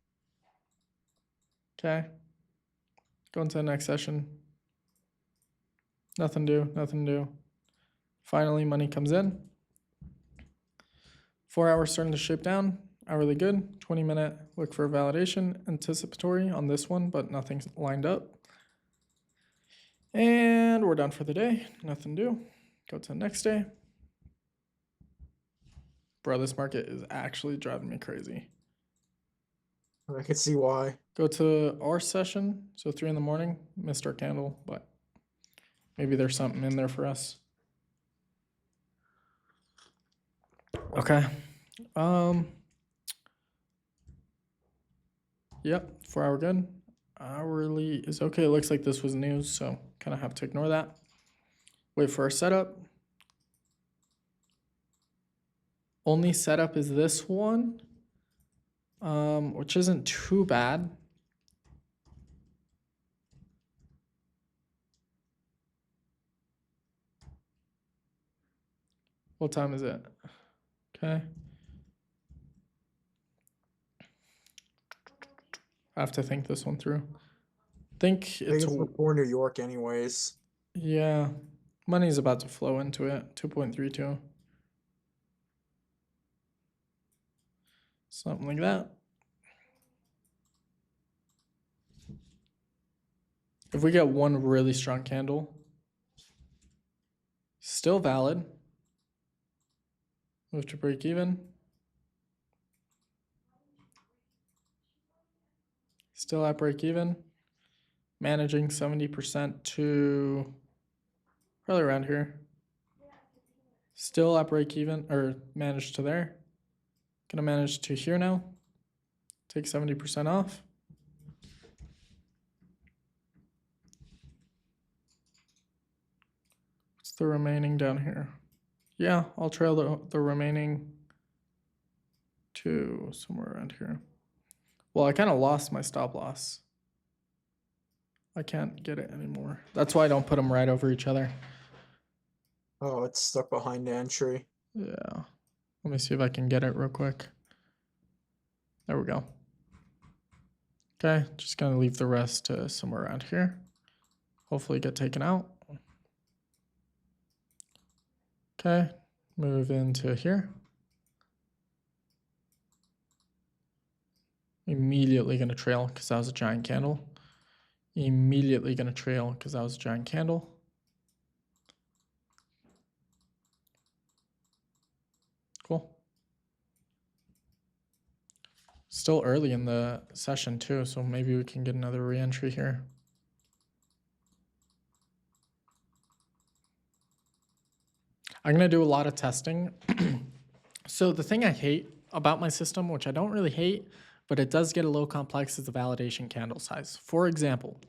Okay, going to the next session. Nothing to do, nothing to do. Finally, money comes in. 4 hours starting to shape down. Hourly good. 20-minute look for validation. Anticipatory on this one, but nothing's lined up. And we're done for the day. Nothing to do. Go to the next day. Bro, this market is actually driving me crazy. I could see why. Go to our session. So 3 in the morning. Missed our candle, but maybe there's something in there for us. Okay. Yep, 4-hour good. Hourly is okay. It looks like this was news, so kind of have to ignore that. Wait for our setup. Only setup is this one, which isn't too bad. What time is it? Okay. I have to think this one through. Think it's Biggest before New York, anyways. yeah. Money's about to flow into it. 2.32. Something like that. If we get one really strong candle, still valid. Move to break even. Still at break even. Managing 70% to probably around here. Still at break even, or managed to there. Gonna manage to here now. Take 70% off. What's the remaining down here? Yeah, I'll trail the remaining to somewhere around here. Well, I kind of lost my stop loss. I can't get it anymore. That's why I don't put them right over each other. Oh, it's stuck behind the entry. Yeah. Let me see if I can get it real quick. There we go. Okay, just gonna leave the rest to somewhere around here. Hopefully get taken out. Okay, move into here. Immediately gonna trail because that was a giant candle. Immediately gonna trail because that was a giant candle. Cool. Still early in the session too, so maybe we can get another re-entry here. I'm gonna do a lot of testing. So the thing I hate about my system, which I don't really hate, but it does get a little complex, is the validation candle size. For example,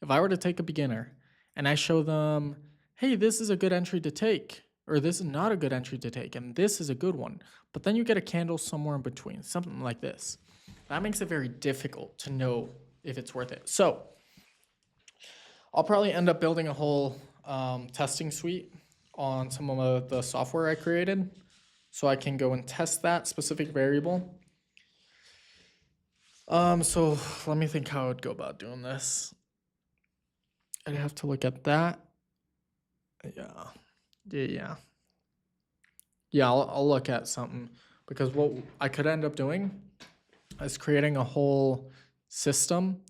if I were to take a beginner and I show them, hey, this is a good entry to take, or this is not a good entry to take, and this is a good one, but then you get a candle somewhere in between, something like this. That makes it very difficult to know if it's worth it. So I'll probably end up building a whole testing suite on some of the software I created so I can go and test that specific variable. So let me think how I would go about doing this. I'd have to look at that. Yeah. I'll look at something because what I could end up doing is creating a whole system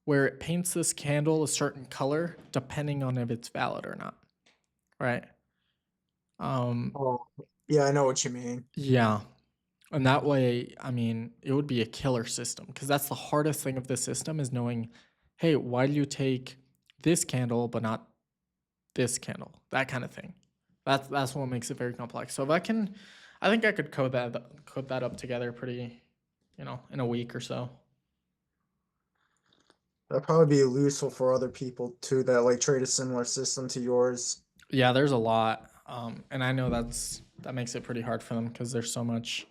where it paints this candle a certain color depending on if it's valid or not. Right? Oh, yeah, I know what you mean. Yeah. And that way, I mean, it would be a killer system because that's the hardest thing of this system is knowing, hey, why do you take this candle but not this candle? That kind of thing. That's what makes it very complex. So if I can I think I could code that up together pretty, in a week or so. That'd probably be useful for other people too that like trade a similar system to yours. Yeah, there's a lot, and I know that makes it pretty hard for them because there's so much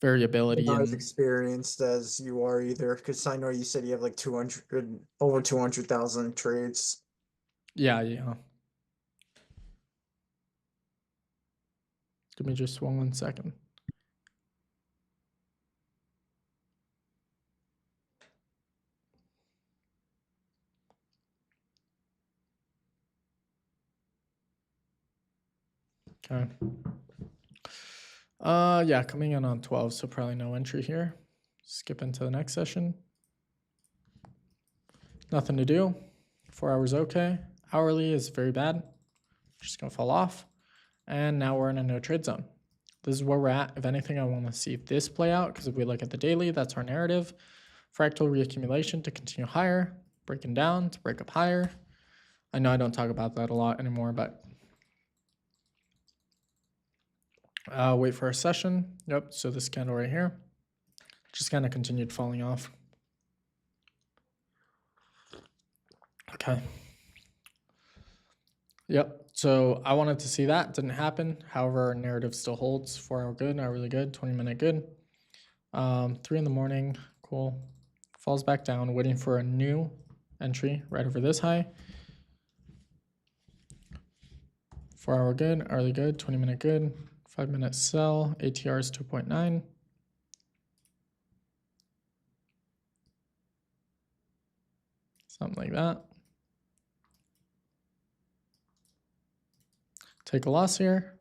variability Not as and experienced as you are either, because I know you said you have like 200 over 200,000 trades. yeah. Give me just 1 second. Okay. Yeah, coming in on 12, so probably no entry here. Skip into the next session. Nothing to do. 4 hours okay. Hourly is very bad. Just gonna fall off. And now we're in a no trade zone. This is where we're at. If anything, I want to see this play out because if we look at the daily, that's our narrative. Fractal reaccumulation to continue higher, breaking down to break up higher. I know I don't talk about that a lot anymore, but wait for a session. Yep, so this candle right here just kind of continued falling off. Okay. Yep, so I wanted to see that, didn't happen. However, our narrative still holds. 4 hour good, not really good, 20-minute good. 3 in the morning, cool. Falls back down, waiting for a new entry right over this high. 4 hour good, hourly good, 20-minute good, 5-minute sell, ATR is 2.9. Something like that. Take a loss here.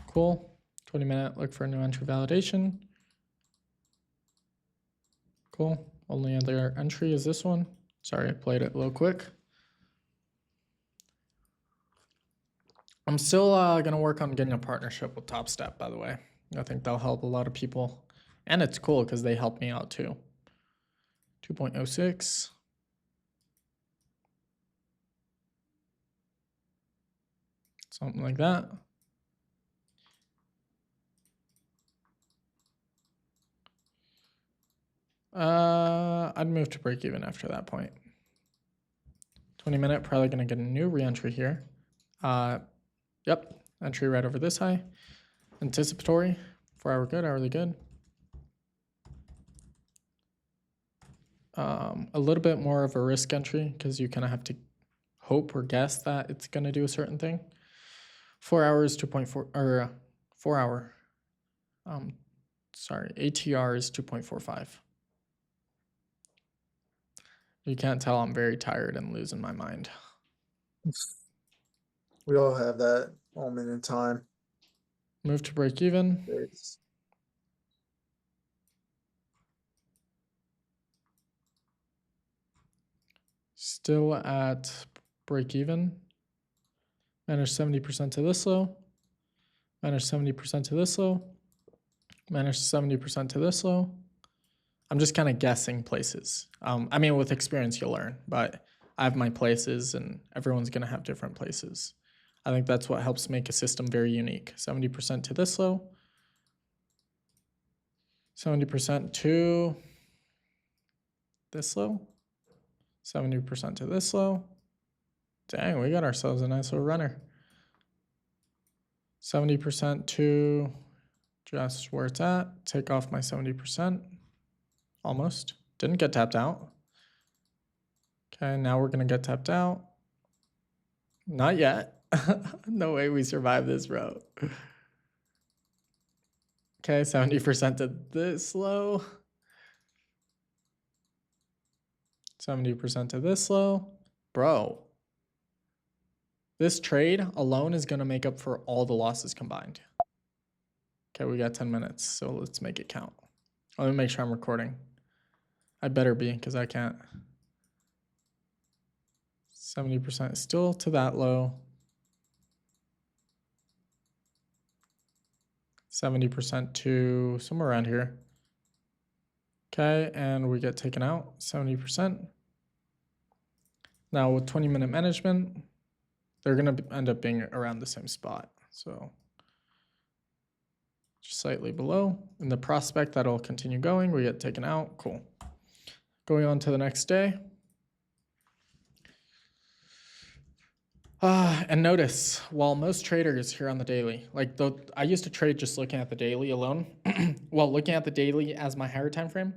Cool. 20-minute, look for a new entry validation. Cool. Only other entry is this one. Sorry, I played it a little quick. I'm still going to work on getting a partnership with Top Step, by the way. I think that'll help a lot of people. And it's cool because they help me out too. 2.06. Something like that. I'd move to break even after that point. 20-minute, probably going to get a new re-entry here. Yep, entry right over this high. Anticipatory, 4 hour good, hourly good. A little bit more of a risk entry because you kind of have to hope or guess that it's going to do a certain thing. 4 hours, 2.4, or 4 hour. Sorry, ATR is 2.45. You can't tell I'm very tired and losing my mind. We all have that moment in time. Move to break even. It's Still at break even. Manage 70% to this low. Manage 70% to this low. Manage 70% to this low. I'm just kind of guessing places. I mean, with experience, you'll learn, but I have my places and everyone's going to have different places. I think that's what helps make a system very unique. 70% to this low. 70% to this low. 70% to this low. Dang, we got ourselves a nice little runner. 70% to just where it's at. Take off my 70%. Almost. Didn't get tapped out. Okay, now we're going to get tapped out. Not yet. No way we survive this, bro. Okay, 70% to this low. 70% to this low. Bro, this trade alone is going to make up for all the losses combined. Okay, we got 10 minutes, so let's make it count. Let me make sure I'm recording. I better be, because I can't. 70% still to that low. 70% to somewhere around here. Okay, and we get taken out, 70%. Now with 20-minute management, they're going to end up being around the same spot. So just slightly below. In the prospect, that'll continue going. We get taken out. Cool. Going on to the next day. And notice, while most traders here on the daily, like I used to trade just looking at the daily alone, well, looking at the daily as my higher time frame,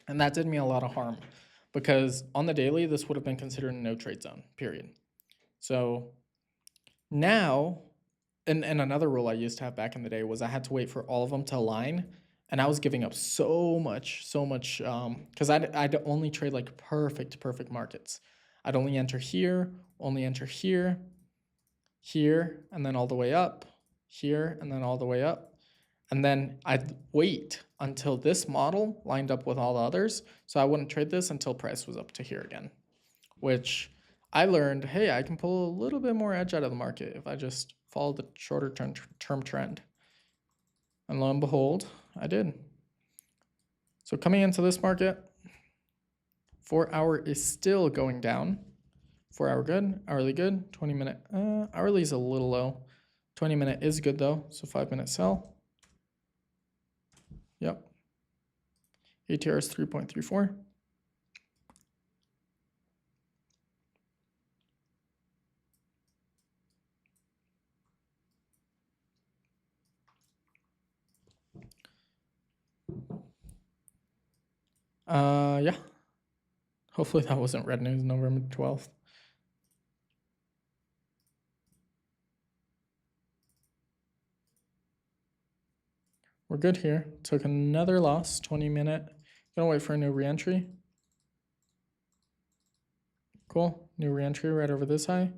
and that did me a lot of harm because on the daily, this would have been considered a no trade zone, period. So now, and another rule I used to have back in the day was I had to wait for all of them to align, and I was giving up so much, because I'd only trade like perfect markets. I'd only enter here, here, and then all the way up, here, and then all the way up. And then I'd wait until this model lined up with all the others. So I wouldn't trade this until price was up to here again, which I learned, hey, I can pull a little bit more edge out of the market if I just follow the shorter term trend. And lo and behold, I did. So coming into this market, 4 hour is still going down. 4 hour good, hourly good, 20 minute, hourly is a little low. 20 minute is good though, so 5 minute sell. Yep. ATR is 3.34. Yeah. Hopefully that wasn't red news, November 12th. We're good here. Took another loss, 20 minute. Gonna wait for a new reentry. Cool, new reentry right over this high.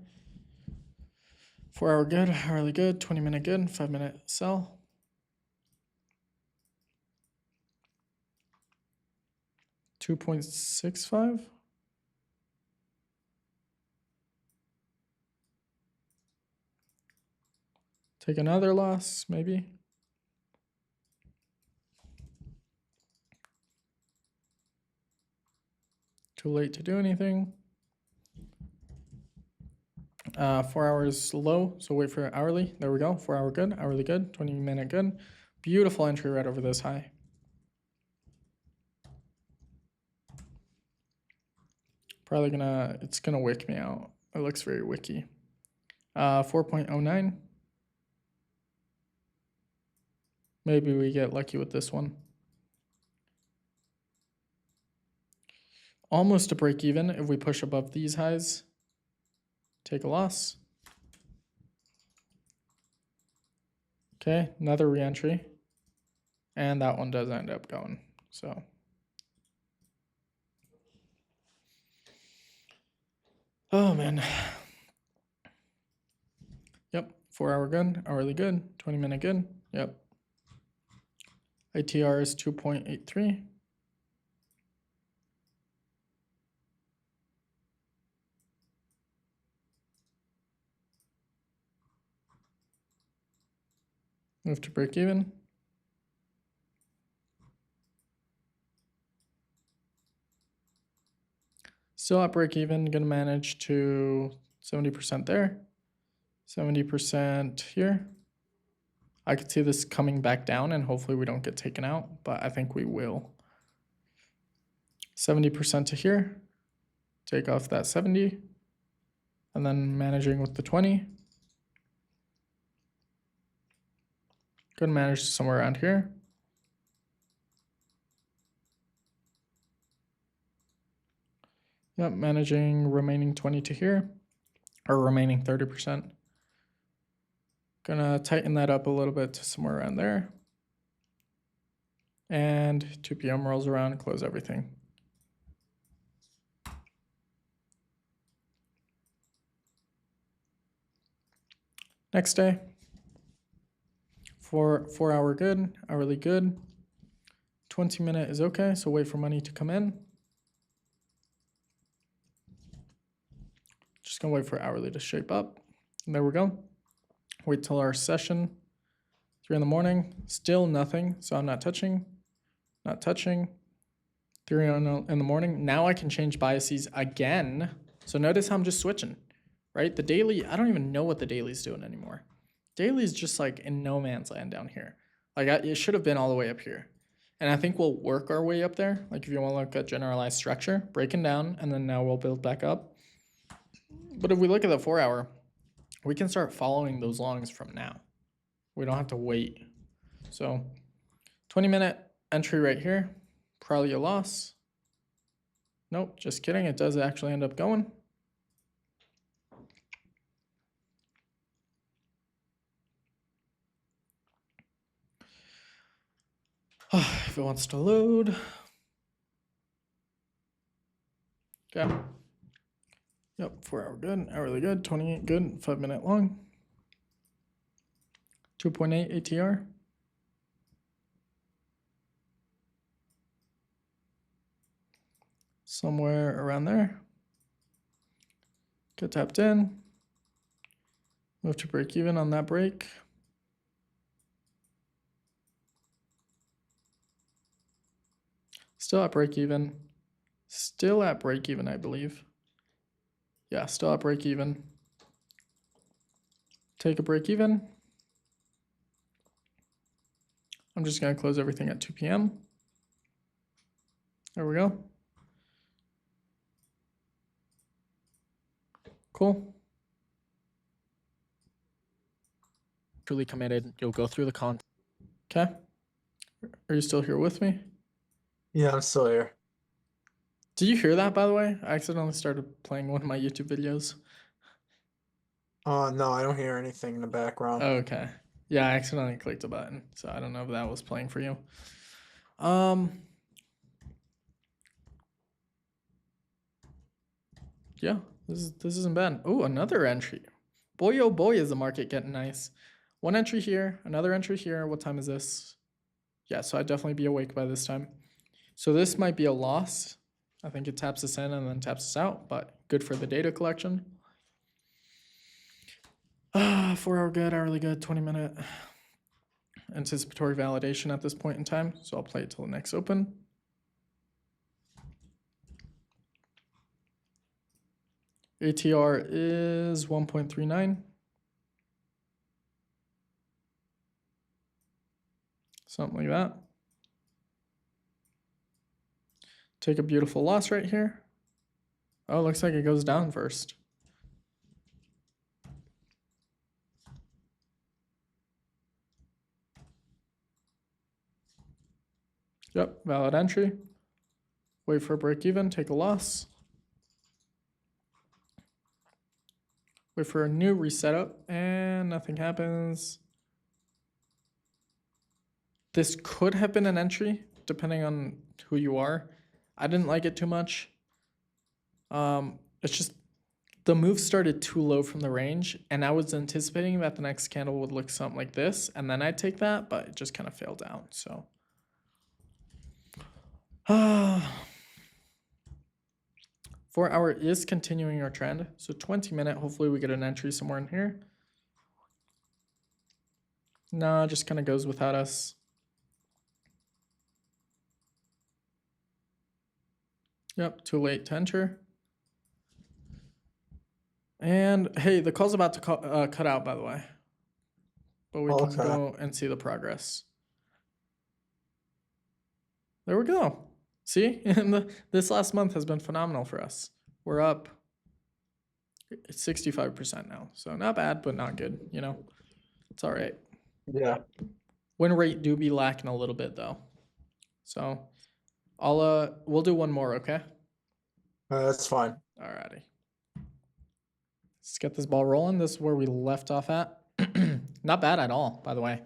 4 hour good, hourly good, 20 minute good, 5 minute sell. $2.65. Take another loss, maybe. Too late to do anything. 4 hours low, so wait for hourly. There we go. 4 hour good, hourly good, 20 minute good. Beautiful entry right over this high. Probably it's gonna wick me out. It looks very wicky. 4.09. Maybe we get lucky with this one. Almost a break even if we push above these highs. Take a loss. Okay, another reentry. And that one does end up going. So oh man. Yep, 4 hour good, hourly good, 20 minute good. Yep. ATR is 2.83. Move to break even. Still at break even, gonna manage to 70% there, 70% here. I could see this coming back down and hopefully we don't get taken out, but I think we will. 70% to here, take off that 70, and then managing with the 20. Gonna manage somewhere around here. Yep, managing remaining 20 to here, or remaining 30%. Gonna tighten that up a little bit to somewhere around there. And 2 p.m. rolls around and close everything. Next day, 4 hour good, hourly good. 20 minute is okay, so wait for money to come in. Just gonna wait for hourly to shape up. And there we go. Wait till our session, 3 in the morning, still nothing, so I'm not touching, not touching. 3 in the morning, now I can change biases again. So notice how I'm just switching, right? The daily, I don't even know what the daily's doing anymore. Daily is just like in no man's land down here. Like it should have been all the way up here. And I think we'll work our way up there. Like if you want to look at generalized structure, breaking down, and then now we'll build back up. But if we look at the 4 hour, we can start following those longs from now. We don't have to wait. So 20-minute entry right here, probably a loss. Nope, just kidding. It does actually end up going. If it wants to load. Okay. Yep, 4 hour good, hourly good, 28 good, 5-minute long. 2.8 ATR. Somewhere around there. Get tapped in. Move to break even on that break. Still at break even. Still at break even, I believe. Yeah, still at break even. Take a break even. I'm just going to close everything at 2 p.m. There we go. Cool. Truly committed. You'll go through the content. Okay. Are you still here with me? Yeah, I'm still here. Did you hear that, by the way? I accidentally started playing one of my YouTube videos. No, I don't hear anything in the background. Okay. Yeah, I accidentally clicked a button, so I don't know if that was playing for you. Yeah, this isn't bad. Oh, another entry. Boy, oh boy, is the market getting nice. One entry here, another entry here. What time is this? Yeah, so I'd definitely be awake by this time. So this might be a loss. I think it taps us in and then taps us out, but good for the data collection. 4 hour good, hourly good, 20-minute anticipatory validation at this point in time. So I'll play it till the next open. ATR is 1.39. Something like that. Take a beautiful loss right here. Oh, looks like it goes down first. Yep, valid entry. Wait for a break even, take a loss. Wait for a new reset up, and nothing happens. This could have been an entry, depending on who you are. I didn't like it too much. It's just the move started too low from the range, and I was anticipating that the next candle would look something like this, and then I'd take that, but it just kind of failed out. So 4 hour is continuing our trend. So 20-minute, hopefully we get an entry somewhere in here. No, it just kind of goes without us. Yep, too late to enter. And hey, the call's about to cut out, by the way. But we can go and see the progress. There we go. See, and this last month has been phenomenal for us. We're up 65% now. So not bad, but not good, you know. It's all right. Yeah. Win rate do be lacking a little bit though. So we'll do one more, okay? That's fine. Alrighty. Let's get this ball rolling. This is where we left off at. Not bad at all, by the way.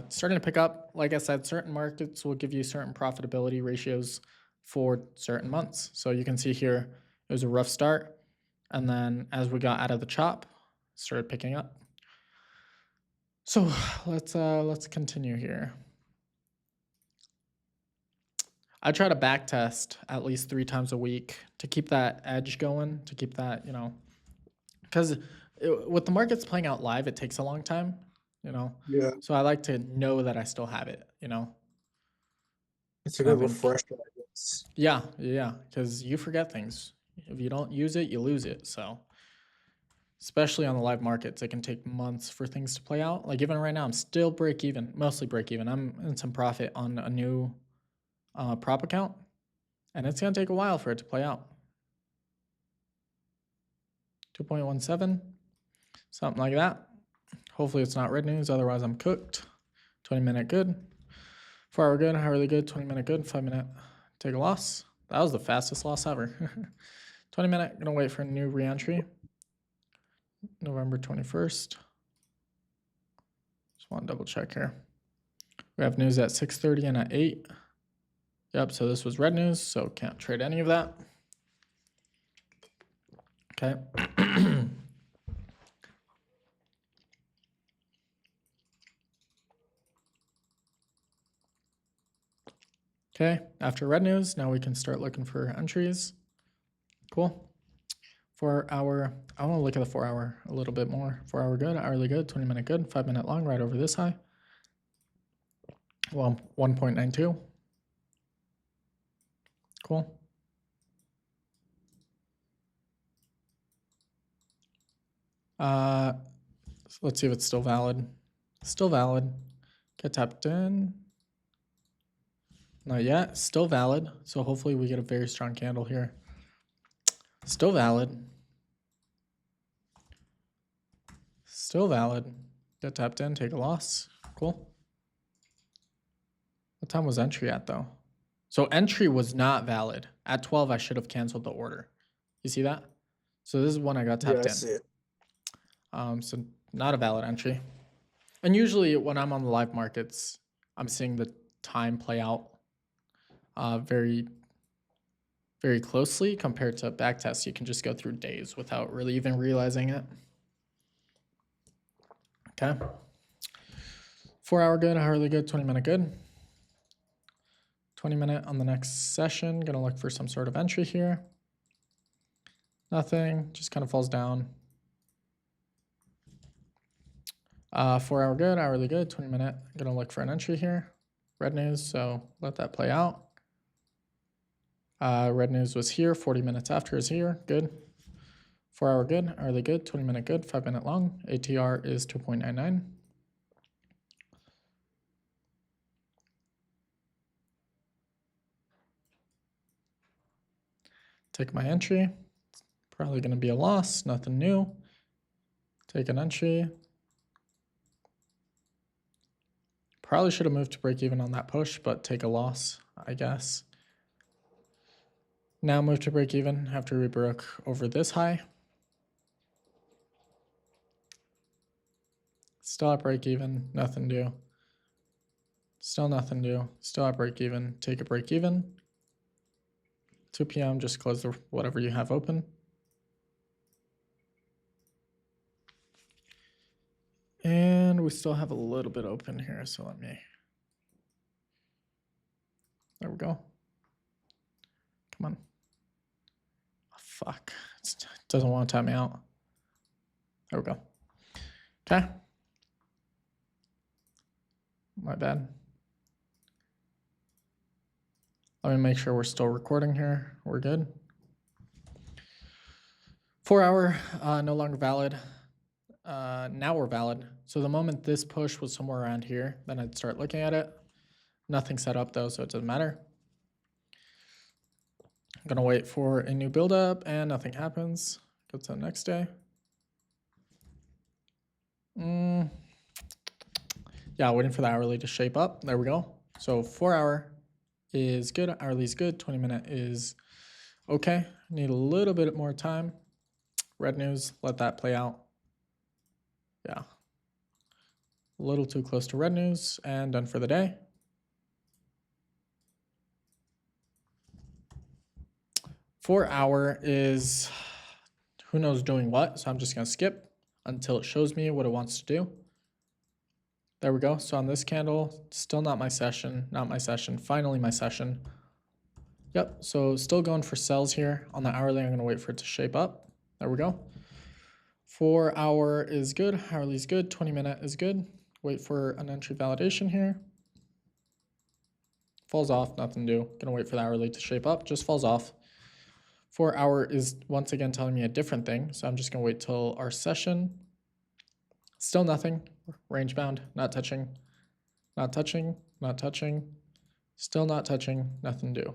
Starting to pick up. Like I said, certain markets will give you certain profitability ratios for certain months. So you can see here, it was a rough start. And then as we got out of the chop, it started picking up. So let's continue here. I try to back test at least 3 times a week to keep that edge going, to keep that, you know, because with the markets playing out live, it takes a long time, you know. Yeah. So I like to know that I still have it, you know. It's a good refresher, I guess. Yeah, because you forget things. If you don't use it, you lose it. So especially on the live markets, it can take months for things to play out. Like even right now, I'm still break even, mostly break even. I'm in some profit on a new prop account, and it's gonna take a while for it to play out. 2.17, something like that. Hopefully it's not red news, otherwise I'm cooked. 20-minute good, 4-hour good, hourly good, 20-minute good, 5-minute take a loss. That was the fastest loss ever. 20-minute, gonna wait for a new reentry. November 21st. Just want to double check here. We have news at 6:30 and at 8. Yep, so this was red news, so can't trade any of that. Okay. Okay, after red news, now we can start looking for entries. Cool. 4-hour, I want to look at the 4-hour a little bit more. 4-hour good, hourly good, 20-minute good, 5-minute long, right over this high. Well, 1.92. Cool. So let's see if it's still valid. Still valid. Get tapped in. Not yet. Still valid. So hopefully we get a very strong candle here. Still valid. Still valid. Get tapped in. Take a loss. Cool. What time was entry at though? So entry was not valid. At 12, I should have canceled the order. You see that? So this is when I got tapped Yeah, I in. see it. So not a valid entry. And usually when I'm on the live markets, I'm seeing the time play out very, very closely compared to backtest. You can just go through days without really even realizing it. Okay. 4-hour good, hourly good, 20-minute good. 20-minute on the next session. Gonna look for some sort of entry here. Nothing, just kind of falls down. 4-hour good, hourly good, 20-minute. Gonna look for an entry here. Red news, so let that play out. Red news was here, 40 minutes after is here, good. 4-hour good, hourly good, 20-minute good, 5-minute long. ATR is 2.99. Take my entry. Probably gonna be a loss, nothing new. Take an entry. Probably should have moved to break even on that push, but take a loss, I guess. Now move to break even after we broke over this high. Still at break even, nothing new. Still nothing new. Still at break even. Take a break even. 2 p.m. Just close the whatever you have open. And we still have a little bit open here, so let me. There we go. Come on. Oh, fuck. It doesn't want to time me out. There we go. Okay. My bad. Let me make sure we're still recording here. We're good. 4-hour, no longer valid. Now we're valid. So the moment this push was somewhere around here, then I'd start looking at it. Nothing set up though, so it doesn't matter. I'm gonna wait for a new buildup and nothing happens. Go to the next day. Yeah, waiting for the hourly to shape up. There we go. So 4-hour is good, hourly is good, 20-minute is okay. Need a little bit more time. Red news, let that play out. Yeah. A little too close to red news and done for the day. Four-hour is who knows doing what, so I'm just gonna skip until it shows me what it wants to do. There we go. So on this candle, still not my session, finally my session. Yep, so still going for sells here. On the hourly, I'm gonna wait for it to shape up. There we go. 4-hour is good, hourly is good, 20-minute is good. Wait for an entry validation here. Falls off, nothing new. Gonna wait for the hourly to shape up, just falls off. 4 hour is once again telling me a different thing. So I'm just gonna wait till our session. Still nothing. Range bound, not touching, not touching, not touching, still not touching, nothing to do.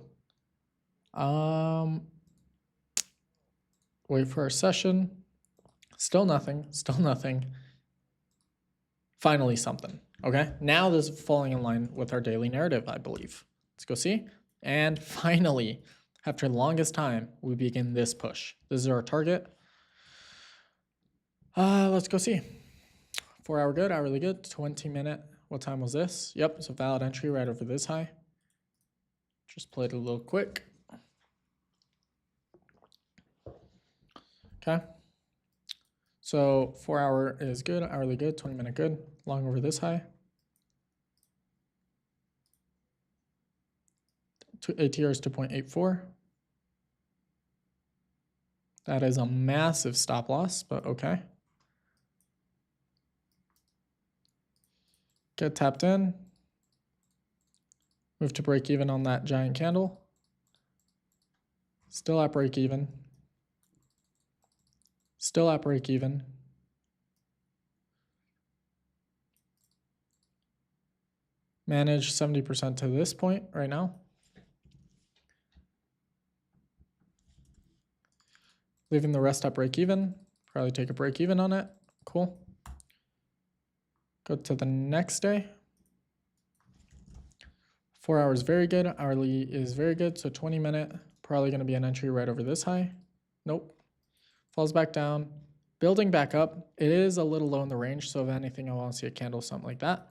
Wait for our session. Still nothing, still nothing. Finally something. Okay, now this is falling in line with our daily narrative, I believe. Let's go see. And finally, after the longest time, we begin this push. This is our target. Let's go see. 4 hour good, hourly good, 20-minute. What time was this? Yep, it's a valid entry right over this high. Just played it a little quick. Okay. So 4 hour is good, hourly good, 20-minute good, long over this high. ATR is 2.84. That is a massive stop loss, but okay. Get tapped in. Move to break even on that giant candle. Still at break even. Still at break even. Manage 70% to this point right now. Leaving the rest at break even. Probably take a break even on it. Cool. Go to the next day. 4 hours very good. Hourly is very good. So 20-minute, probably going to be an entry right over this high. Nope. Falls back down. Building back up. It is a little low in the range. So if anything, I want to see a candle, something like that.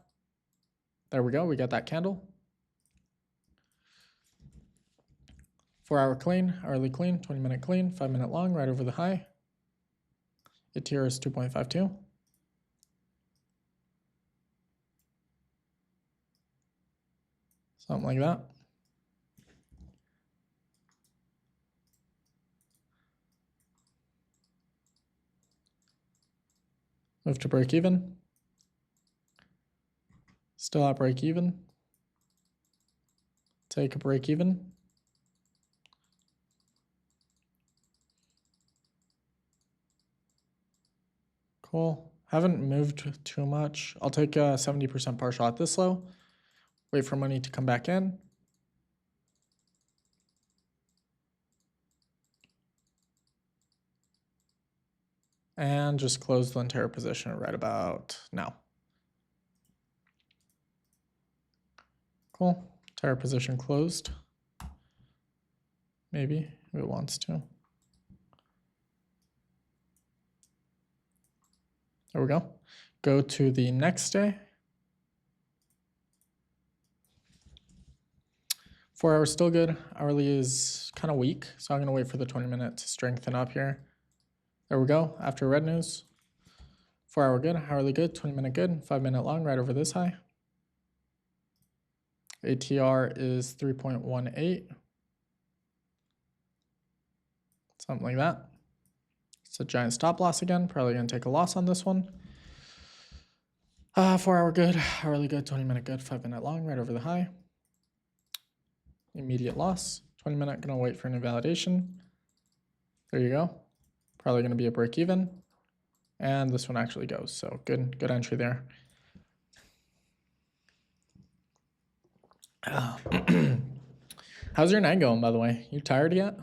There we go. We got that candle. 4 hour clean, hourly clean, 20-minute clean, 5-minute long, right over the high. ATR is 2.52. Something like that. Move to break even. Still at break even. Take a break even. Cool. Haven't moved too much. I'll take a 70% partial at this low. Wait for money to come back in. And just close the entire position right about now. Cool. Entire position closed. Maybe if it wants to. There we go. Go to the next day. 4 hours still good. Hourly is kind of weak, so I'm going to wait for the 20-minute to strengthen up here. There we go. After red news. 4 hour good, hourly good, 20-minute good, 5-minute long, right over this high. ATR is 3.18. Something like that. It's a giant stop loss again. Probably going to take a loss on this one. 4 hour good, hourly good, 20-minute good, 5-minute long, right over the high. Immediate loss. 20-minute, going to wait for an invalidation. There you go. Probably going to be a break even. And this one actually goes. So good entry there. How's your night going, by the way? You tired yet?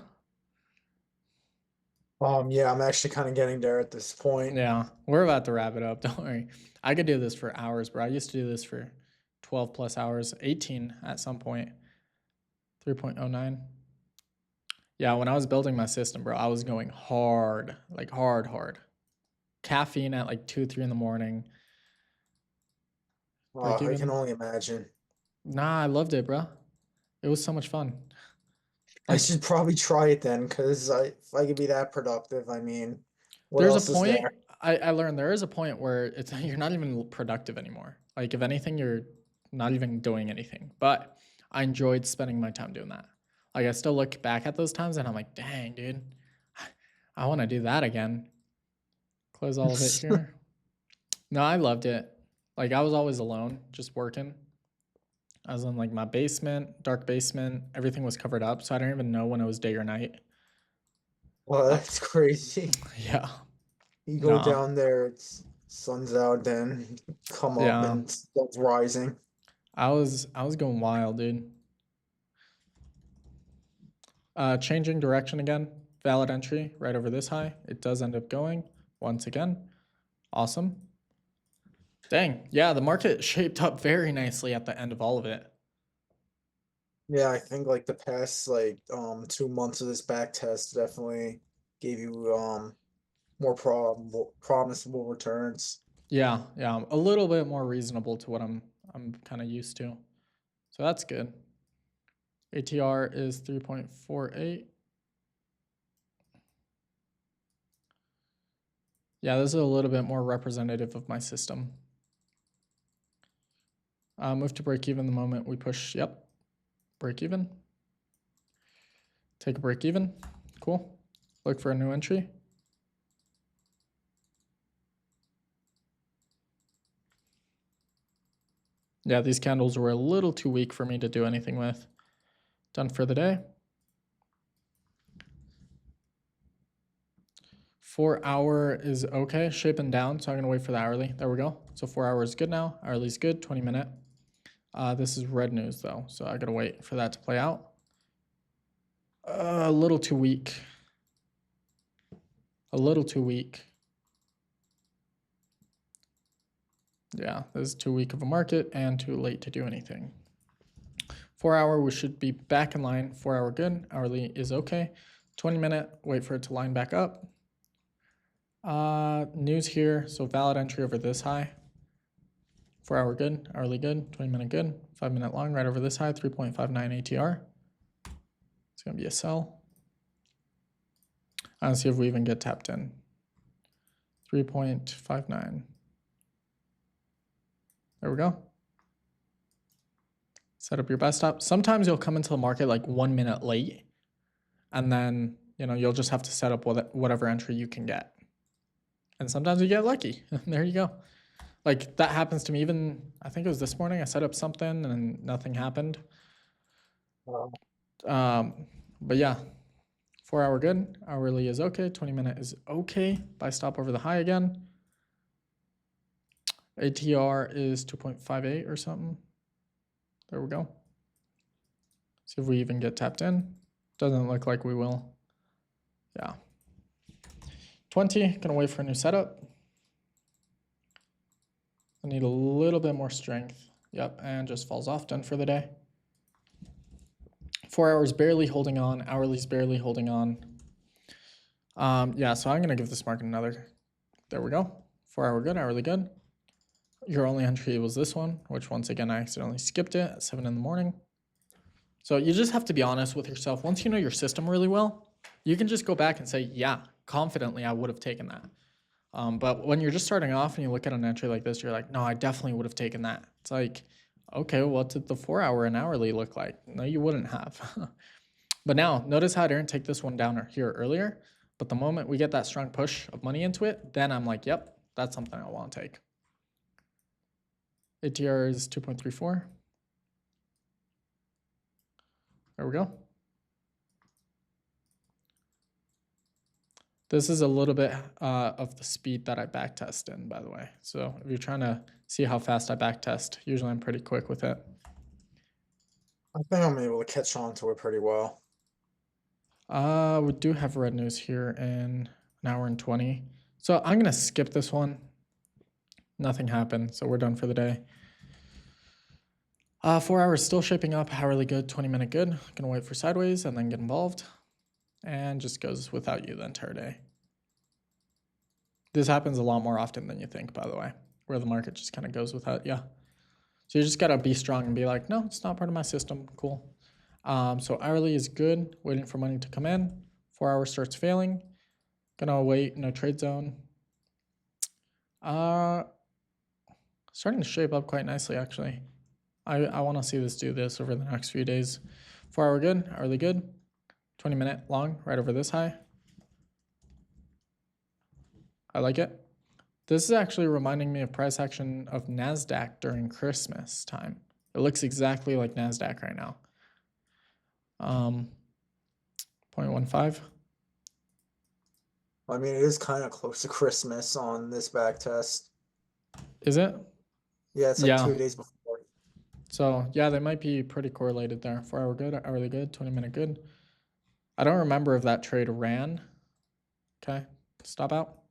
Yeah, I'm actually kind of getting there at this point. Yeah, we're about to wrap it up. Don't worry. I could do this for hours, bro. I used to do this for 12 plus hours, 18 at some point. 3.09. Yeah, when I was building my system, bro, I was going hard, like hard. Caffeine at like 2, 3 in the morning. Like I even- can only imagine. Nah, I loved it, bro. It was so much fun. I Like, should probably try it then, because if I could be that productive, I mean, what there's else a is point. there? I learned there is a point where it's you're not even productive anymore. Like if anything, you're not even doing anything. But I enjoyed spending my time doing that. Like I still look back at those times and I'm like, dang, dude, I want to do that again. Close all of it here. No, I loved it. Like I was always alone, just working. I was in like my basement, dark basement. Everything was covered up, so I don't even know when it was day or night. Oh, that's crazy. Yeah. You go Nah. down there, it's sun's out, then come up Yeah. and starts rising. I was going wild, dude. Changing direction again. Valid entry right over this high. It does end up going once again. Awesome. Dang. Yeah, the market shaped up very nicely at the end of all of it. Yeah, I think like the past 2 months of this back test definitely gave you more promisable returns. Yeah, yeah, a little bit more reasonable to what I'm kind of used to. So that's good. ATR is 3.48. Yeah, this is a little bit more representative of my system. Move to break even the moment we push, yep, break even. Take a break even, cool. Look for a new entry. Yeah, these candles were a little too weak for me to do anything with. Done for the day. 4 hour is okay, shaping down, so I'm gonna wait for the hourly. There we go. So 4 hours is good now, hourly's good, 20 minute. This is red news though, so I gotta wait for that to play out. A little too weak. A little too weak. Yeah, this is too weak of a market and too late to do anything. 4 hour, we should be back in line. 4 hour good, hourly is okay. 20 minute, wait for it to line back up. News here, so valid entry over this high. 4 hour good, hourly good, 20 minute good, 5 minute long, right over this high, 3.59 ATR. It's gonna be a sell. Let's see if we even get tapped in. 3.59. There we go. Set up your best stop. Sometimes you'll come into the market like 1 minute late, and then you'll just have to set up whatever entry you can get. And sometimes you get lucky. There you go. Like that happens to me. Even I think it was this morning. I set up something and nothing happened. But yeah, 4 hour good. Hourly is okay. 20 minute is okay. Buy stop over the high again. ATR is 2.58 or something. There we go. See if we even get tapped in. Doesn't look like we will. Yeah. 20, gonna wait for a new setup. I need a little bit more strength. Yep, and just falls off, done for the day. 4 hours barely holding on, hourly's barely holding on. Yeah, so I'm gonna give this market another. There we go. 4 hour good, hourly good. Your only entry was this one, which once again, I accidentally skipped it at 7 in the morning. So you just have to be honest with yourself. Once you know your system really well, you can just go back and say, yeah, confidently, I would have taken that. But when you're just starting off and you look at an entry like this, you're like, no, I definitely would have taken that. It's like, okay, what did the 4 hour and hourly look like? No, you wouldn't have. But now notice how I didn't take this one down here earlier. But the moment we get that strong push of money into it, then I'm like, yep, that's something I want to take. ATR is 2.34. There we go. This is a little bit of the speed that I backtest in, by the way. So if you're trying to see how fast I backtest, usually I'm pretty quick with it. I think I'm able to catch on to it pretty well. We do have red news here in an hour and 20. So I'm gonna skip this one. Nothing happened, so we're done for the day. 4 hours still shaping up, hourly good, 20 minute good. Gonna wait for sideways and then get involved. And just goes without you the entire day. This happens a lot more often than you think, by the way, where the market just kind of goes without you. So you just gotta be strong and be like, no, it's not part of my system, cool. So hourly is good, waiting for money to come in. 4 hours starts failing. Gonna wait, no trade zone. Starting to shape up quite nicely, actually. I wanna see this do this over the next few days. 4 hour good, hourly good. 20 minute long, right over this high. I like it. This is actually reminding me of price action of NASDAQ during Christmas time. It looks exactly like NASDAQ right now. 0.15. I mean, it is kind of close to Christmas on this back test. Is it? Yeah, it's like Yeah. 2 days before. So yeah, they might be pretty correlated there. 4 hour good, hourly good, 20-minute good. I don't remember if that trade ran. Okay, stop out.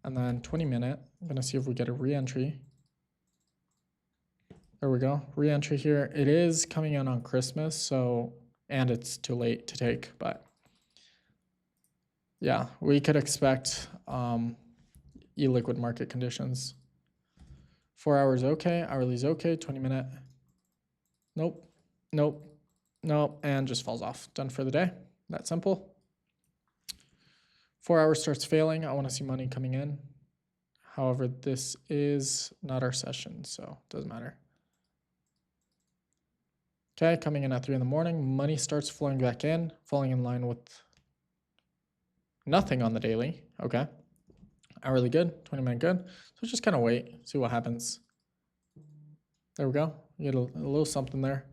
And then 20-minute, I'm gonna see if we get a re-entry. There we go, re-entry here. It is coming in on Christmas, so, and it's too late to take, but yeah, we could expect e-liquid market conditions. 4 hours okay, hourly's okay, 20-minute. Nope, nope, nope, and just falls off. Done for the day. That simple. 4 hours starts failing. I want to see money coming in. However, this is not our session, so it doesn't matter. Okay, coming in at 3 in the morning. Money starts flowing back in, falling in line with nothing on the daily. Okay. Hourly good, 20-minute good. So just kind of wait, see what happens. There we go. You get a little something there.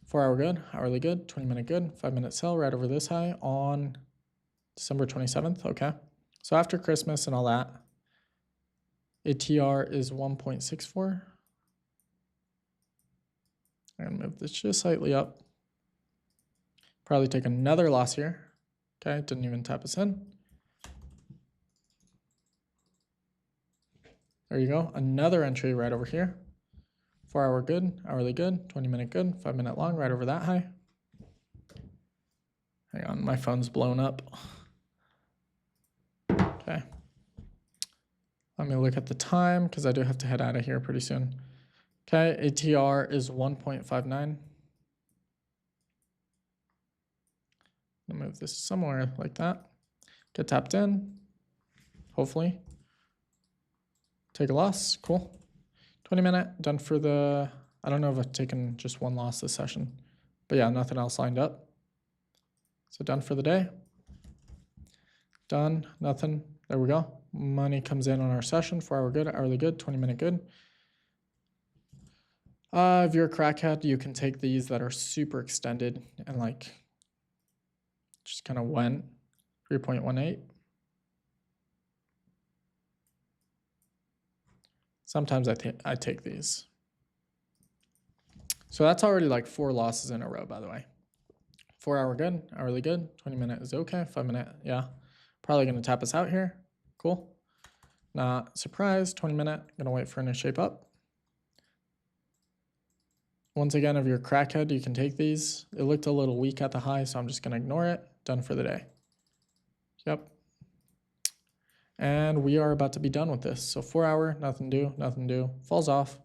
4 hour good, hourly good, 20-minute good, 5-minute sell right over this high on December 27th. Okay. So after Christmas and all that, ATR is 1.64. I'm gonna move this just slightly up. Probably take another loss here. Okay, didn't even tap us in. There you go. Another entry right over here. 4 hour good, hourly good, 20-minute good, 5-minute long right over that high. Hang on, my phone's blown up. Okay. Let me look at the time because I do have to head out of here pretty soon. Okay, ATR is 1.59. I'll move this somewhere like that. Get tapped in, hopefully. Take a loss, cool. 20-minute, done for the, I don't know if I've taken just one loss this session, but yeah, nothing else lined up. So done for the day. Done, nothing, there we go. Money comes in on our session, 4 hour good, hourly good, 20-minute good. If you're a crackhead, you can take these that are super extended and like just kind of went 3.18. Sometimes I take these. So that's already like 4 losses in a row, by the way. 4 hour good, hourly good, 20-minute is okay, 5-minute, yeah. Probably gonna tap us out here, cool. Not surprised, 20-minute, gonna wait for it to shape up. Once again, if you're a crackhead, you can take these. It looked a little weak at the high, so I'm just gonna ignore it. Done for the day. Yep. And we are about to be done with this. So 4 hour, nothing do, falls off,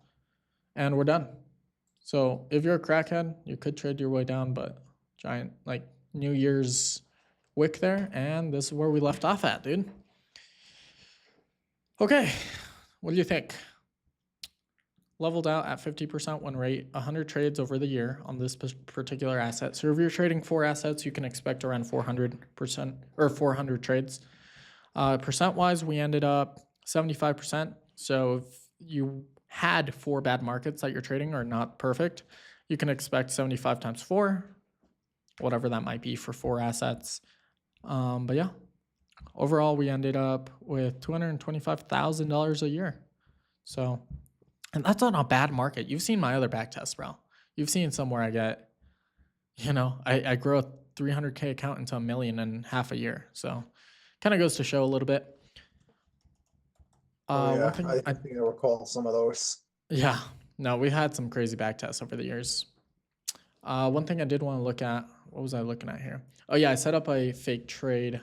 and we're done. So if you're a crackhead, you could trade your way down, but giant like New Year's wick there, and this is where we left off at, dude. Okay, what do you think? Leveled out at 50% win rate, 100 trades over the year on this particular asset. So if you're trading 4 assets, you can expect around 400% or 400 trades. Percent-wise, we ended up 75%. So if you had 4 bad markets that you're trading are not perfect, you can expect 75 times 4, whatever that might be for 4 assets. But yeah, overall, we ended up with $225,000 a year. So, and that's not a bad market. You've seen my other back tests, bro. You've seen somewhere I get, you know, I grow a 300K account into $1.5 million a year. So kind of goes to show a little bit. Yeah, One thing I think I recall some of those. yeah, no, we had some crazy back tests over the years. One thing I did want to look at, what was I looking at here? Oh yeah, I set up a fake trade.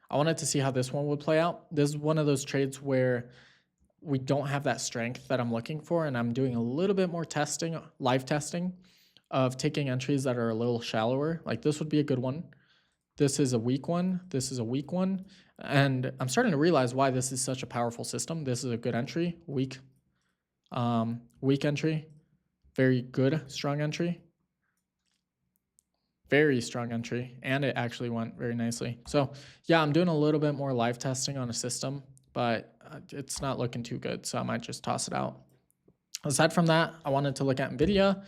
I wanted to see how this one would play out. This is one of those trades where we don't have that strength that I'm looking for, and I'm doing a little bit more testing, live testing of taking entries that are a little shallower. Like this would be a good one. This is a weak one. This is a weak one. And I'm starting to realize why this is such a powerful system. This is a good entry, weak entry, very good, strong entry, very strong entry, and it actually went very nicely. So yeah, I'm doing a little bit more live testing on a system, but it's not looking too good, so I might just toss it out. Aside from that, I wanted to look at NVIDIA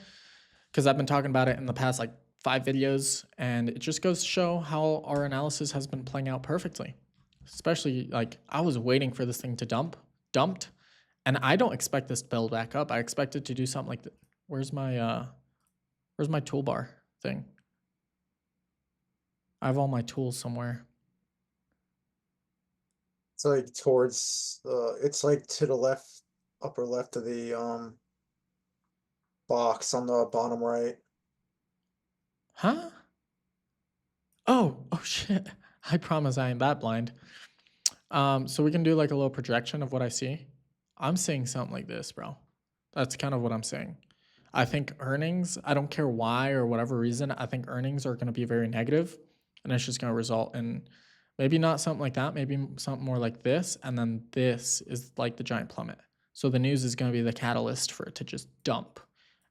because I've been talking about it in the past like 5 videos, and it just goes to show how our analysis has been playing out perfectly. especially like I was waiting for this thing to dumped, and I don't expect this to build back up. I expect it to do something like where's my toolbar thing? I have all my tools somewhere. It's like towards it's like to the left, upper left of the box on the bottom right. Huh? Oh shit. I promise I ain't that blind. So we can do like a little projection of what I see. I'm seeing something like this, bro. That's kind of what I'm saying. I think earnings, I don't care why or whatever reason, I think earnings are going to be very negative, and it's just going to result in maybe not something like that, maybe something more like this, and then this is like the giant plummet. So the news is going to be the catalyst for it to just dump.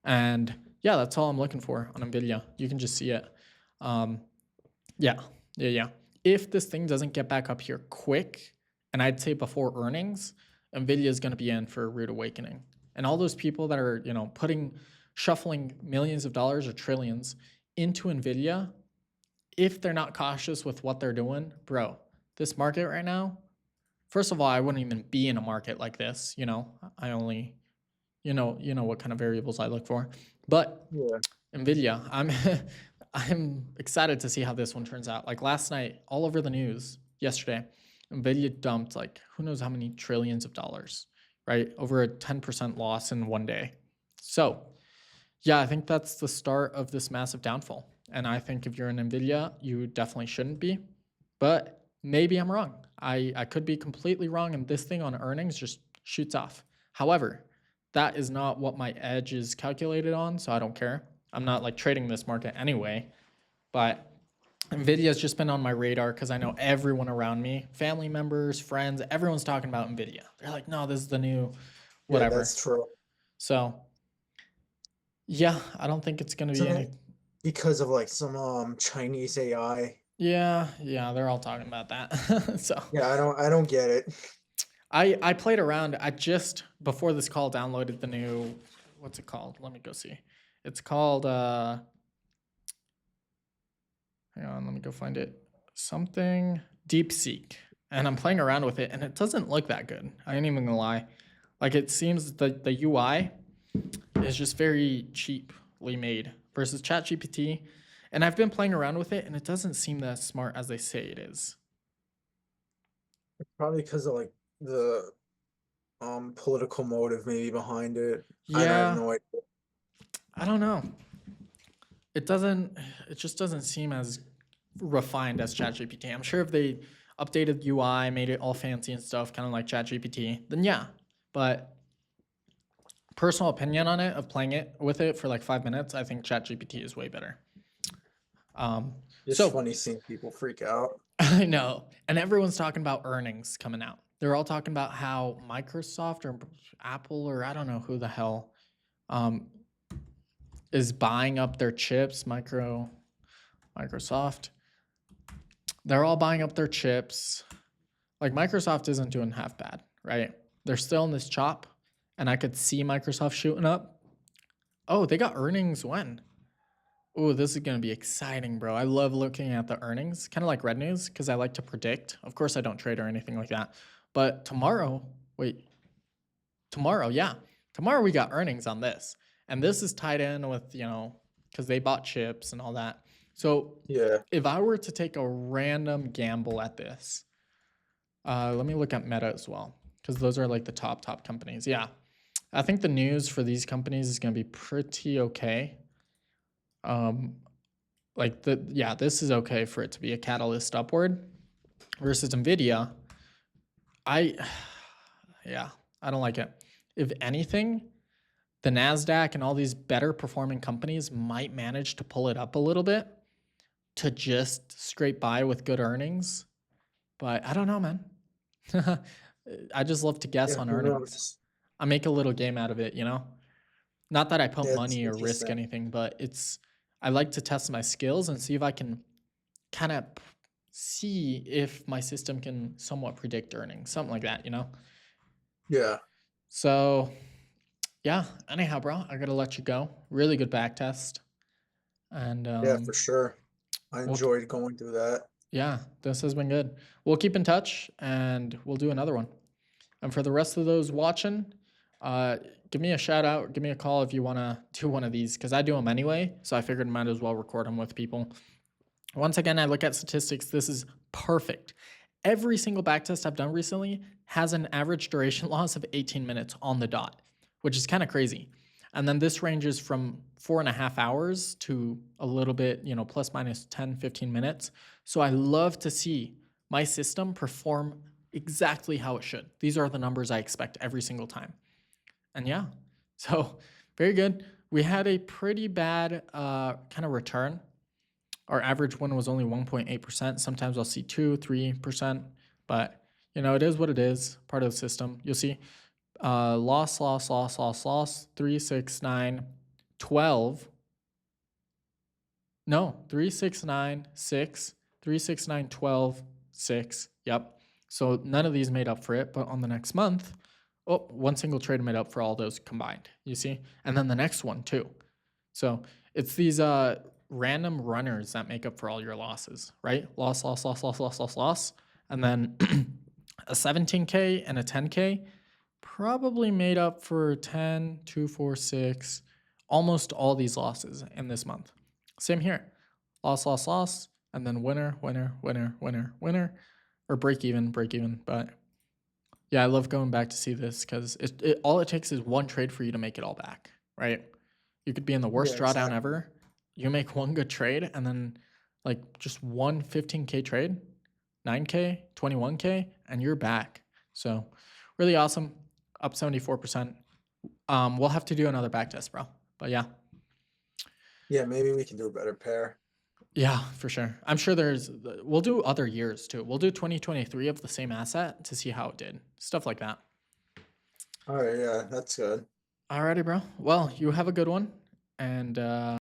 And yeah, that's all I'm looking for on Nvidia. You can just see it. Yeah. If this thing doesn't get back up here quick, and I'd say before earnings, Nvidia is going to be in for a rude awakening. And all those people that are, shuffling millions of dollars or trillions into Nvidia, if they're not cautious with what they're doing, bro, this market right now, first of all, I wouldn't even be in a market like this. I only, what kind of variables I look for. But Yeah. Nvidia, I'm excited to see how this one turns out. Like last night, all over the news yesterday, Nvidia dumped like who knows how many trillions of dollars, right? Over a 10% loss in one day. So yeah, I think that's the start of this massive downfall. And I think if you're in Nvidia, you definitely shouldn't be. But maybe I'm wrong. I could be completely wrong, and this thing on earnings just shoots off. However, that is not what my edge is calculated on, so I don't care. I'm not like trading this market anyway, but Nvidia's just been on my radar because I know everyone around me, family members, friends, everyone's talking about Nvidia. They're like, no, this is the new whatever. Yeah, that's true. So yeah, I don't think it's gonna be Isn't any. it because of like some Chinese AI? Yeah, they're all talking about that. So Yeah, I don't get it. I played around. I just before this call downloaded the new, what's it called? Let me go see. It's called hang on, let me go find it. Something DeepSeek. And I'm playing around with it, and it doesn't look that good. I ain't even gonna lie. Like it seems the UI is just very cheaply made versus ChatGPT. And I've been playing around with it, and it doesn't seem as smart as they say it is. Probably because of like the political motive maybe behind it. I have Yeah, no idea. I don't know. It just doesn't seem as refined as ChatGPT. I'm sure if they updated UI, made it all fancy and stuff, kind of like ChatGPT, then yeah. But personal opinion on it, of playing it with it for like 5 minutes, I think ChatGPT is way better. It's So funny seeing people freak out. I know, and everyone's talking about earnings coming out. They're all talking about how Microsoft or Apple or I don't know who the hell is buying up their chips. Microsoft. They're all buying up their chips. Like Microsoft isn't doing half bad, right? They're still in this chop, and I could see Microsoft shooting up. Oh, they got earnings when? Oh, this is gonna be exciting, bro. I love looking at the earnings, kind of like Red News, because I like to predict. Of course, I don't trade or anything like that. But tomorrow we got earnings on this, and this is tied in with because they bought chips and all that. So Yeah. if I were to take a random gamble at this, let me look at Meta as well, because those are like the top companies. Yeah, I think the news for these companies is gonna be pretty okay. This is okay for it to be a catalyst upward versus Nvidia. I don't like it. If anything, the NASDAQ and all these better performing companies might manage to pull it up a little bit to just scrape by with good earnings. But I don't know, man. I just love to guess Yeah, on who earnings. knows? I make a little game out of it, Not that I put Yeah, it's money or risk interesting. anything, but I like to test my skills and see if I can kind of see if my system can somewhat predict earnings, something like that, Yeah. So yeah, anyhow, bro, I gotta let you go. Really good back test. And Yeah, for sure. I we'll enjoyed going through that. Yeah, this has been good. We'll keep in touch and we'll do another one. And for the rest of those watching, give me a shout out, give me a call if you want to do one of these, because I do them anyway. So I figured I might as well record them with people. Once again, I look at statistics. This is perfect. Every single backtest I've done recently has an average duration loss of 18 minutes on the dot, which is kind of crazy. And then this ranges from 4.5 hours to a little bit, plus minus 10, 15 minutes. So I love to see my system perform exactly how it should. These are the numbers I expect every single time. And yeah, so very good. We had a pretty bad kind of return. Our average one was only 1.8%. Sometimes I'll see 2, 3%, but it is what it is, part of the system. You'll see loss, 3, 6, 9, 12. No, 3, 6, 9, 6, 3, 6, 9, 12, 6. Yep. So none of these made up for it, but on the next month, one single trade made up for all those combined, you see? And then the next one too. So it's these random runners that make up for all your losses, right? Loss. And then a 17K and a 10K probably made up for 10, 2, 4, 6, almost all these losses in this month. Same here. Loss, and then winner, or break even. But yeah, I love going back to see this because all it takes is one trade for you to make it all back, right? You could be in the worst drawdown exactly. ever. You make one good trade and then like just one 15K trade, 9K, 21K, and you're back. So really awesome. Up 74%. We'll have to do another back test, bro. But yeah. Yeah, maybe we can do a better pair. Yeah, for sure. I'm sure we'll do other years too. We'll do 2023 of the same asset to see how it did. Stuff like that. All right, yeah, that's good. Alrighty, bro. Well, you have a good one. And